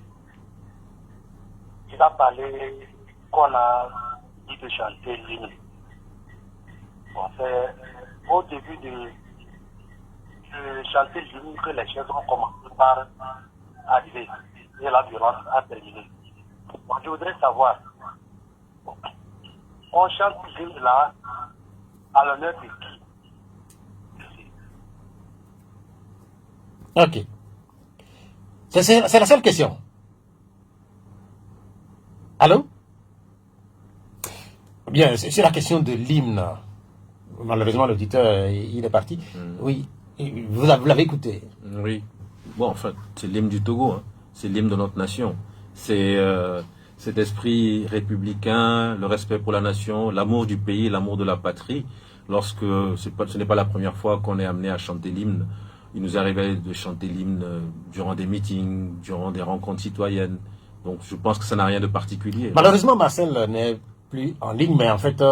Il a parlé qu'on a dit de chanter l'hymne. Bon, c'est au début de chanter l'hymne que les choses ont commencé par arriver et la violence a terminé. Moi, je voudrais savoir, on chante l'hymne là à l'honneur de qui? Ok. C'est la seule question. Allô? Bien, c'est la question de l'hymne. Malheureusement, l'auditeur, il est parti. Oui, vous l'avez écouté. Oui. Bon, en fait, c'est l'hymne du Togo, hein. C'est l'hymne de notre nation. C'est cet esprit républicain, le respect pour la nation, l'amour du pays, l'amour de la patrie. Lorsque ce n'est pas la première fois qu'on est amené à chanter l'hymne. Il nous arrivait de chanter l'hymne durant des meetings, durant des rencontres citoyennes. Donc je pense que ça n'a rien de particulier. Malheureusement, Marcel n'est plus en ligne, mais en fait,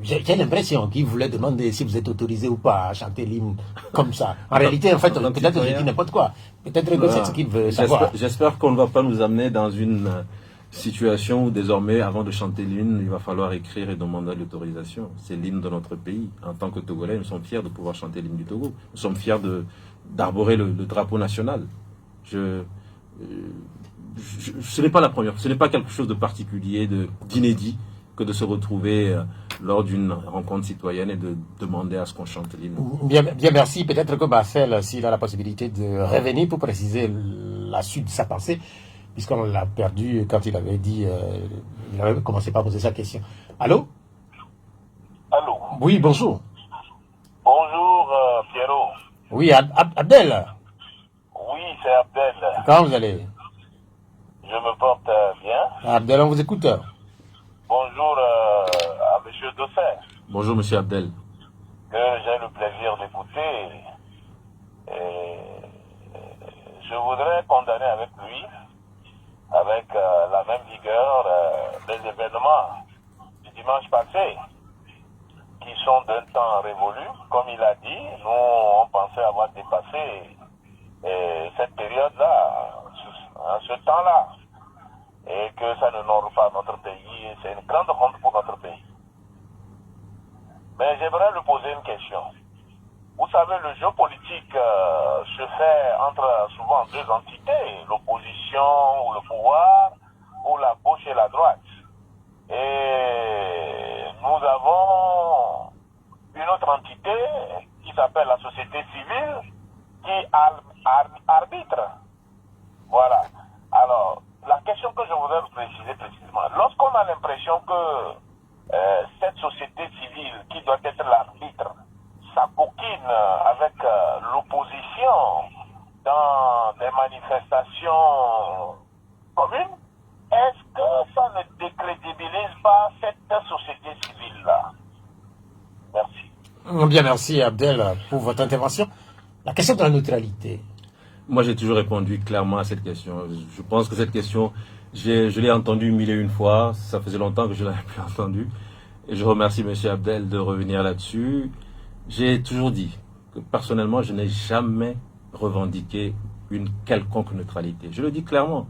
j'ai l'impression qu'il voulait demander si vous êtes autorisé ou pas à chanter l'hymne comme ça. En réalité, en fait, peut-être que je dis n'importe quoi. Peut-être que c'est ce qu'il veut savoir. J'espère qu'on ne va pas nous amener dans une situation où désormais, avant de chanter l'hymne, il va falloir écrire et demander l'autorisation. C'est l'hymne de notre pays. En tant que Togolais, nous sommes fiers de pouvoir chanter l'hymne du Togo. Nous sommes fiers d'arborer le drapeau national. Ce n'est pas la première, ce n'est pas quelque chose de particulier, d'inédit, que de se retrouver lors d'une rencontre citoyenne et de demander à ce qu'on chante l'hymne. Bien, merci. Peut-être que Marcel, s'il a la possibilité de revenir pour préciser la suite de sa pensée, puisqu'on l'a perdu quand il avait dit, il avait commencé par poser sa question. Allô? Allô? Oui, bonjour. Bonjour, Pierrot. Oui, Abdel. Oui, c'est Abdel. Comment vous allez? Je me porte bien. Abdel, on vous écoute. Bonjour à M. Dosset, Bonjour, monsieur Abdel. que j'ai le plaisir d'écouter. Je voudrais condamner avec lui, avec la même vigueur, les événements du dimanche passé, qui sont d'un temps révolu. Comme il a dit, nous, on pensait avoir dépassé cette période-là, ce temps-là, et que ça ne n'honore pas notre pays, et c'est une grande honte pour notre pays. Mais j'aimerais lui poser une question. Vous savez, le jeu politique se fait entre souvent deux entités, l'opposition ou le pouvoir, ou la gauche et la droite. Et nous avons une autre entité qui s'appelle la société civile qui arbitre. Voilà. Alors, la question que je voudrais préciser précisément, lorsqu'on a l'impression que cette société civile qui doit être l'arbitre s'acoquine avec l'opposition dans des manifestations communes, est-ce que ça ne décrédibilise pas cette société civile-là? Merci. Bien, merci Abdel pour votre intervention. La question de la neutralité. Moi, j'ai toujours répondu clairement à cette question. Je pense que cette question, je l'ai entendue 1001 fois. Ça faisait longtemps que je ne l'avais plus entendue. Et je remercie M. Abdel de revenir là-dessus. J'ai toujours dit que personnellement, je n'ai jamais revendiqué une quelconque neutralité. Je le dis clairement.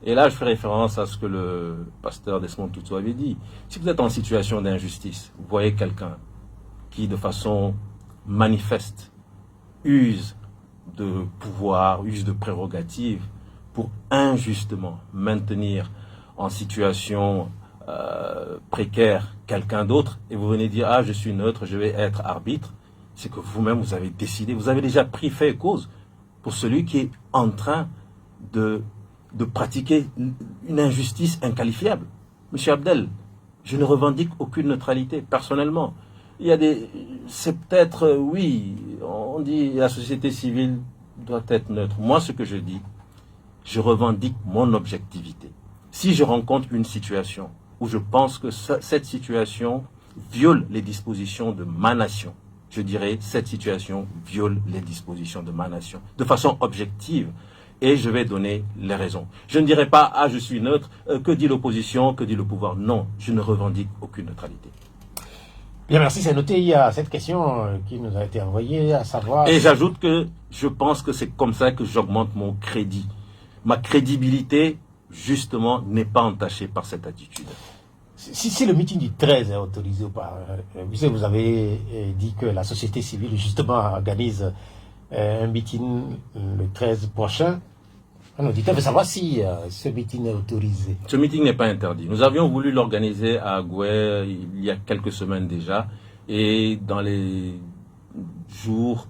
Et là, je fais référence à ce que le pasteur Desmond Tutu avait dit. Si vous êtes en situation d'injustice, vous voyez quelqu'un qui, de façon manifeste, use de pouvoir, use de prérogatives pour injustement maintenir en situation précaire quelqu'un d'autre, et vous venez dire « Ah, je suis neutre, je vais être arbitre », c'est que vous-même, vous avez décidé, vous avez déjà pris fait et cause pour celui qui est en train de pratiquer une injustice inqualifiable. Monsieur Abdel, je ne revendique aucune neutralité, personnellement. Il y a c'est peut-être, oui, on dit la société civile doit être neutre. Moi, ce que je dis, je revendique mon objectivité. Si je rencontre une situation où je pense que cette situation viole les dispositions de ma nation, je dirais cette situation viole les dispositions de ma nation, de façon objective, et je vais donner les raisons. Je ne dirai pas, ah, je suis neutre, que dit l'opposition, que dit le pouvoir. Non, je ne revendique aucune neutralité. Bien, merci, c'est noté. Il y a cette question qui nous a été envoyée, à savoir... Et j'ajoute que je pense que c'est comme ça que j'augmente mon crédit. Ma crédibilité, justement, n'est pas entachée par cette attitude. Si le meeting du 13 est autorisé ou pas, vous avez dit que la société civile, justement, organise un meeting le 13 prochain. Un auditeur veut savoir si ce meeting est autorisé. Ce meeting n'est pas interdit. Nous avions voulu l'organiser à Agoué il y a quelques semaines déjà, et dans les jours,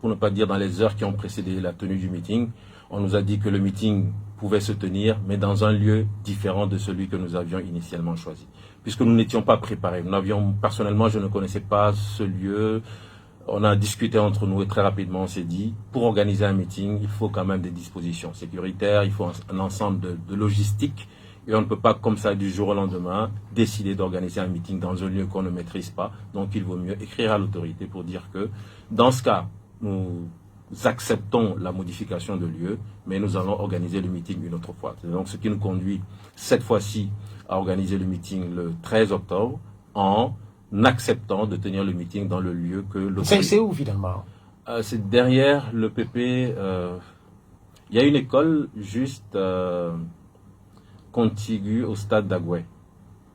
pour ne pas dire dans les heures qui ont précédé la tenue du meeting, on nous a dit que le meeting pouvait se tenir, mais dans un lieu différent de celui que nous avions initialement choisi. Puisque nous n'étions pas préparés. Personnellement, je ne connaissais pas ce lieu. On a discuté entre nous et très rapidement on s'est dit, pour organiser un meeting, il faut quand même des dispositions sécuritaires, il faut un ensemble de logistique, et on ne peut pas comme ça du jour au lendemain décider d'organiser un meeting dans un lieu qu'on ne maîtrise pas. Donc il vaut mieux écrire à l'autorité pour dire que dans ce cas, nous acceptons la modification de lieu, mais nous allons organiser le meeting une autre fois. C'est donc ce qui nous conduit cette fois-ci à organiser le meeting le 13 octobre en acceptant de tenir le meeting dans le lieu que l'autorité... C'est où finalement? C'est derrière le PP. Il y a une école juste contiguë au stade d'Agoué.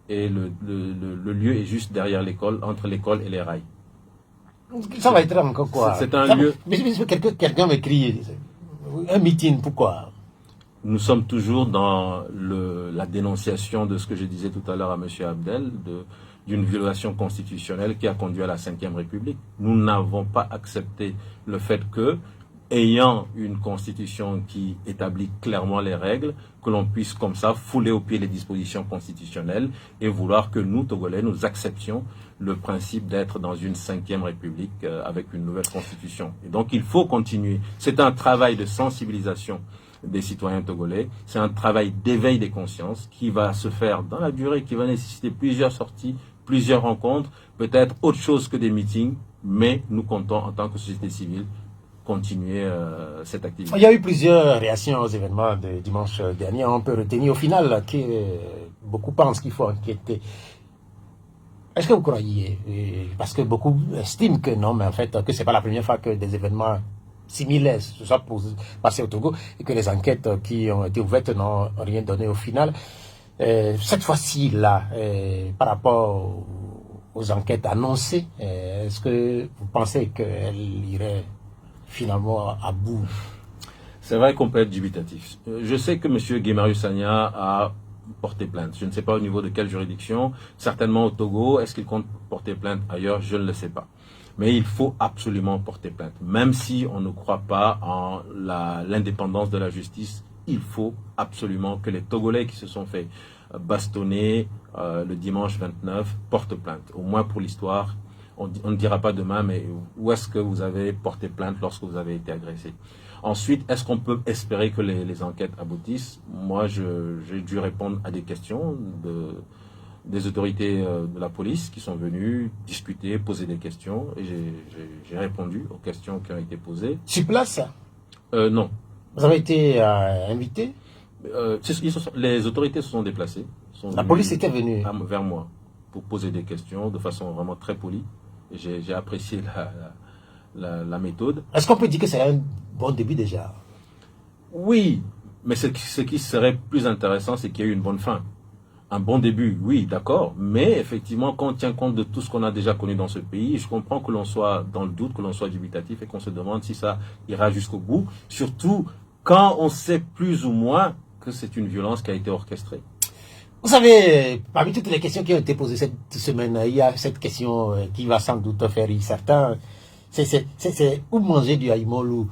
Et le lieu est juste derrière l'école, entre l'école et les rails. Ça va être encore quoi? C'est un lieu... Mais quelqu'un m'écrit, un meeting, pourquoi? Nous sommes toujours dans la dénonciation de ce que je disais tout à l'heure à M. Abdel, d'une violation constitutionnelle qui a conduit à la Ve République. Nous n'avons pas accepté le fait que, ayant une constitution qui établit clairement les règles, que l'on puisse comme ça fouler au pied les dispositions constitutionnelles et vouloir que nous, Togolais, nous acceptions le principe d'être dans une Ve République avec une nouvelle constitution. Et donc il faut continuer. C'est un travail de sensibilisation des citoyens togolais. C'est un travail d'éveil des consciences qui va se faire dans la durée, qui va nécessiter plusieurs sorties, plusieurs rencontres, peut-être autre chose que des meetings, mais nous comptons en tant que société civile continuer cette activité. Il y a eu plusieurs réactions aux événements de dimanche dernier. On peut retenir au final que beaucoup pensent qu'il faut enquêter. Est-ce que vous croyez? Parce que beaucoup estiment que non, mais en fait, que c'est pas la première fois que des événements similaires se sont passés au Togo et que les enquêtes qui ont été ouvertes n'ont rien donné au final. Cette fois-ci, là, par rapport aux enquêtes annoncées, est-ce que vous pensez qu'elles iraient finalement à bout? C'est vrai qu'on peut être dubitatif. Je sais que M. Guy-Marius Sagna a porté plainte. Je ne sais pas au niveau de quelle juridiction, certainement au Togo. Est-ce qu'il compte porter plainte ailleurs? Je ne le sais pas. Mais il faut absolument porter plainte. Même si on ne croit pas en l'indépendance de la justice, il faut absolument que les Togolais qui se sont fait bastonner le dimanche 29 portent plainte. Au moins pour l'histoire, on ne dira pas demain, mais où est-ce que vous avez porté plainte lorsque vous avez été agressé? Ensuite, est-ce qu'on peut espérer que les enquêtes aboutissent? Moi, j'ai dû répondre à des questions des autorités de la police qui sont venues discuter, poser des questions, et j'ai répondu aux questions qui ont été posées. Sur place? Non. Vous avez été invité? Les autorités se sont déplacées. La police était venue vers moi pour poser des questions de façon vraiment très polie. J'ai apprécié la méthode. Est-ce qu'on peut dire que c'est un bon début déjà? Oui, mais ce qui serait plus intéressant, c'est qu'il y ait eu une bonne fin. Un bon début, oui, d'accord, mais effectivement, quand on tient compte de tout ce qu'on a déjà connu dans ce pays, je comprends que l'on soit dans le doute, que l'on soit dubitatif et qu'on se demande si ça ira jusqu'au bout, surtout quand on sait plus ou moins que c'est une violence qui a été orchestrée. Vous savez, parmi toutes les questions qui ont été posées cette semaine, il y a cette question qui va sans doute faire rire certains. C'est où manger du haïmolou?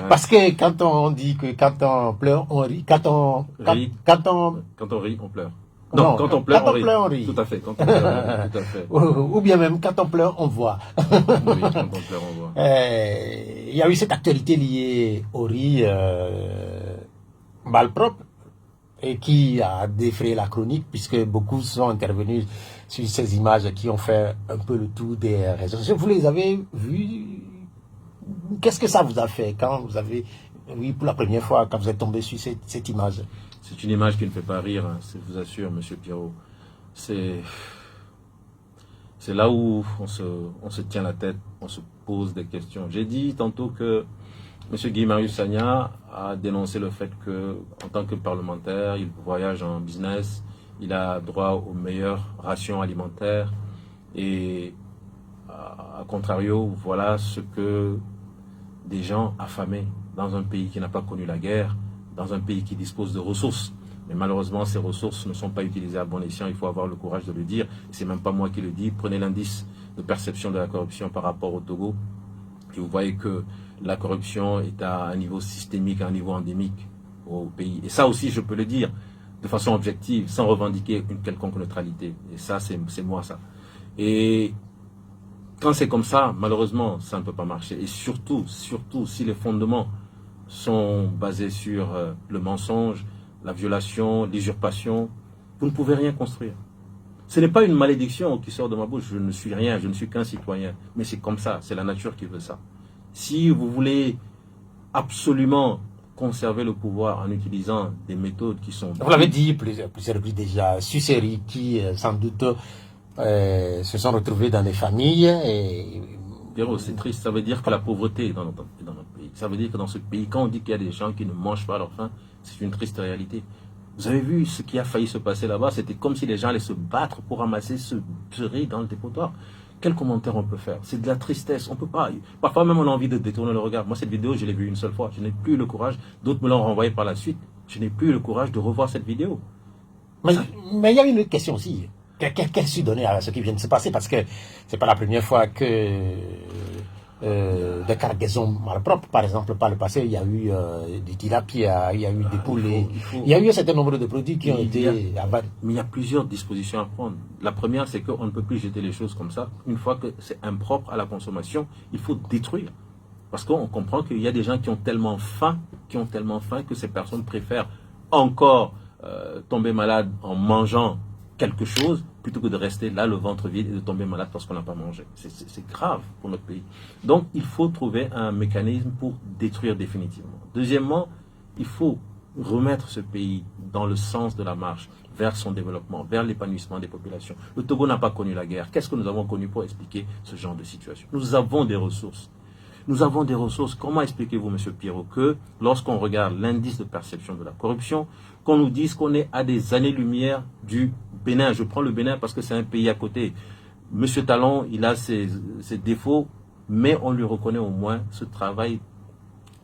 Parce que quand on dit que quand on pleure, on rit. Quand on rit, on pleure. Non, quand on pleure, on rit. Tout à fait. Quand on pleure, on rit, tout à fait. Ou bien même quand on pleure, on voit. Oui, quand on pleure, on voit. Il y a eu cette actualité liée au riz malpropre et qui a défrayé la chronique puisque beaucoup sont intervenus sur ces images qui ont fait un peu le tour des réseaux sociaux. Vous les avez vues? Qu'est-ce que ça vous a fait quand vous avez, oui, pour la première fois, quand vous êtes tombé sur cette image? C'est une image qui ne fait pas rire, hein, je vous assure, Monsieur Pierrot. C'est là où on se tient la tête, on se pose des questions. J'ai dit tantôt que M. Guy-Marius Sagna a dénoncé le fait que, en tant que parlementaire, il voyage en business, il a droit aux meilleures rations alimentaires et, à contrario, voilà ce que des gens affamés dans un pays qui n'a pas connu la guerre, dans un pays qui dispose de ressources. Mais malheureusement, ces ressources ne sont pas utilisées à bon escient. Il faut avoir le courage de le dire. C'est même pas moi qui le dis. Prenez l'indice de perception de la corruption par rapport au Togo. Et vous voyez que la corruption est à un niveau systémique, à un niveau endémique au pays. Et ça aussi, je peux le dire de façon objective, sans revendiquer une quelconque neutralité. Et ça, c'est moi, ça. Et quand c'est comme ça, malheureusement, ça ne peut pas marcher. Et surtout, si les fondements sont basés sur le mensonge, la violation, l'usurpation, vous ne pouvez rien construire. Ce n'est pas une malédiction qui sort de ma bouche, je ne suis rien, je ne suis qu'un citoyen. Mais c'est comme ça, c'est la nature qui veut ça. Si vous voulez absolument conserver le pouvoir en utilisant des méthodes qui sont... Vous l'avez dit plusieurs reprises déjà, Suceri qui sans doute se sont retrouvés dans des familles et... Pierrot, c'est triste, ça veut dire que la pauvreté est dans notre pays. Ça veut dire que dans ce pays, quand on dit qu'il y a des gens qui ne mangent pas à leur faim, c'est une triste réalité. Vous avez vu ce qui a failli se passer là-bas, c'était comme si les gens allaient se battre pour ramasser ce riz dans le dépotoir. Quel commentaire on peut faire? C'est de la tristesse, on peut pas. Parfois même on a envie de détourner le regard. Moi cette vidéo, je l'ai vue une seule fois, je n'ai plus le courage, d'autres me l'ont renvoyé par la suite, je n'ai plus le courage de revoir cette vidéo. Mais il y a une autre question aussi. Quelle suite donner à ce qui vient de se passer? Parce que c'est pas la première fois que des cargaisons malpropres, par exemple, par le passé, il y a eu du tilapia, il y a eu des poulets, il y a eu un certain nombre de produits qui ont été abattus. Mais il y a plusieurs dispositions à prendre. La première, c'est qu'on ne peut plus jeter les choses comme ça. Une fois que c'est impropre à la consommation, il faut détruire. Parce qu'on comprend qu'il y a des gens qui ont tellement faim que ces personnes préfèrent encore tomber malade en mangeant quelque chose plutôt que de rester là le ventre vide et de tomber malade parce qu'on n'a pas mangé. C'est grave pour notre pays. Donc il faut trouver un mécanisme pour détruire définitivement. Deuxièmement, il faut remettre ce pays dans le sens de la marche vers son développement, vers l'épanouissement des populations. Le Togo n'a pas connu la guerre. Qu'est-ce que nous avons connu pour expliquer ce genre de situation? Nous avons des ressources. Nous avons des ressources. Comment expliquez-vous, M. Pierrot, que lorsqu'on regarde l'indice de perception de la corruption, qu'on nous dise qu'on est à des années-lumière du Bénin? Je prends le Bénin parce que c'est un pays à côté. M. Talon, il a ses défauts, mais on lui reconnaît au moins ce travail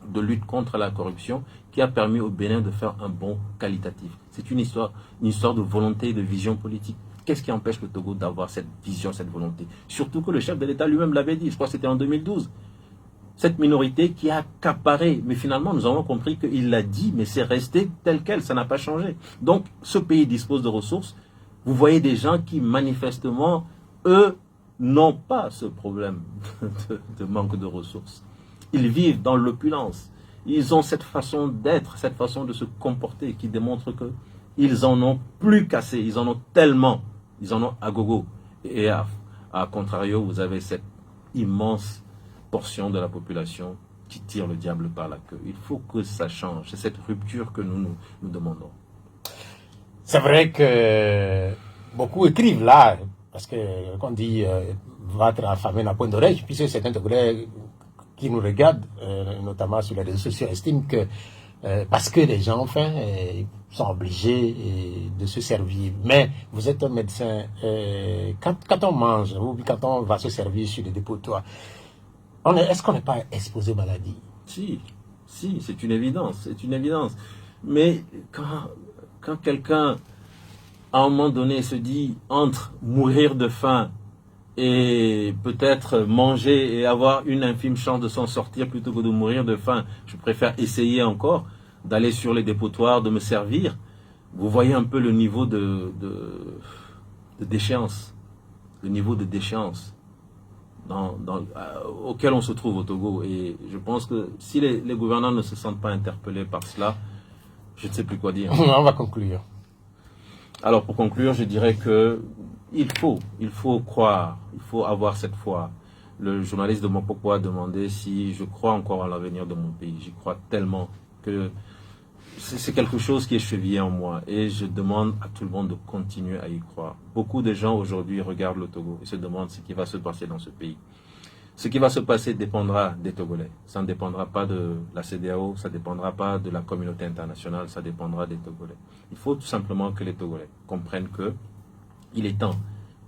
de lutte contre la corruption qui a permis au Bénin de faire un bond qualitatif. C'est une histoire de volonté et de vision politique. Qu'est-ce qui empêche le Togo d'avoir cette vision, cette volonté? Surtout que le chef de l'État lui-même l'avait dit, je crois que c'était en 2012. Cette minorité qui a accaparé, mais finalement nous avons compris qu'il l'a dit, mais c'est resté tel quel, ça n'a pas changé. Donc ce pays dispose de ressources. Vous voyez des gens qui manifestement, eux, n'ont pas ce problème de manque de ressources. Ils vivent dans l'opulence. Ils ont cette façon d'être, cette façon de se comporter qui démontre qu'ils en ont plus qu'assez, ils en ont tellement, ils en ont à gogo. Et à contrario, vous avez cette immense portion de la population qui tire le diable par la queue. Il faut que ça change. C'est cette rupture que nous demandons. C'est vrai que beaucoup écrivent là, parce que quand on dit votre affamé n'a point d'oreille, puisque certains Togolais qui nous regardent, notamment sur les réseaux sociaux, estiment que parce que les gens ont faim, ils sont obligés de se servir. Mais vous êtes un médecin, quand on mange, ou quand on va se servir sur des dépotoirs, est-ce qu'on n'est pas exposé aux maladies? Si, c'est une évidence, Mais quand quelqu'un, à un moment donné, se dit entre mourir de faim et peut-être manger et avoir une infime chance de s'en sortir plutôt que de mourir de faim, je préfère essayer encore d'aller sur les dépotoirs, de me servir. Vous voyez un peu le niveau de déchéance, auquel on se trouve au Togo. Et je pense que si les gouvernants ne se sentent pas interpellés par cela, je ne sais plus quoi dire. On va conclure. Alors pour conclure, je dirais que il faut croire, il faut avoir cette foi. Le journaliste de Mopoko a demandé si je crois encore à l'avenir de mon pays. J'y crois tellement que c'est quelque chose qui est chevillé en moi et je demande à tout le monde de continuer à y croire. Beaucoup de gens aujourd'hui regardent le Togo et se demandent ce qui va se passer dans ce pays. Ce qui va se passer dépendra des Togolais. Ça ne dépendra pas de la CEDEAO, ça ne dépendra pas de la communauté internationale, ça dépendra des Togolais. Il faut tout simplement que les Togolais comprennent qu'il est temps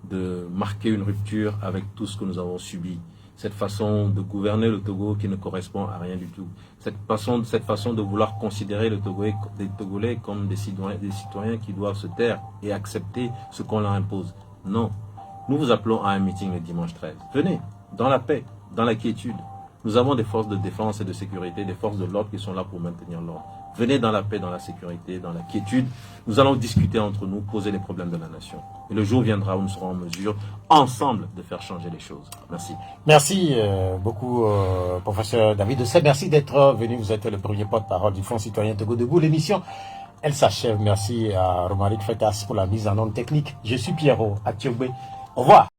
de marquer une rupture avec tout ce que nous avons subi cette façon de gouverner le Togo qui ne correspond à rien du tout. Cette façon de vouloir considérer les Togolais comme des citoyens qui doivent se taire et accepter ce qu'on leur impose. Non. Nous vous appelons à un meeting le dimanche 13. Venez, dans la paix, dans la quiétude. Nous avons des forces de défense et de sécurité, des forces de l'ordre qui sont là pour maintenir l'ordre. Venez dans la paix, dans la sécurité, dans la quiétude. Nous allons discuter entre nous, poser les problèmes de la nation. Et le jour viendra où nous serons en mesure, ensemble, de faire changer les choses. Merci. Merci beaucoup, professeur David Dessay. Merci d'être venu. Vous êtes le premier porte-parole du Front citoyen Togo Debout. L'émission, elle s'achève. Merci à Romaric Fetas pour la mise en onde technique. Je suis Pierrot Atiobé. Au revoir.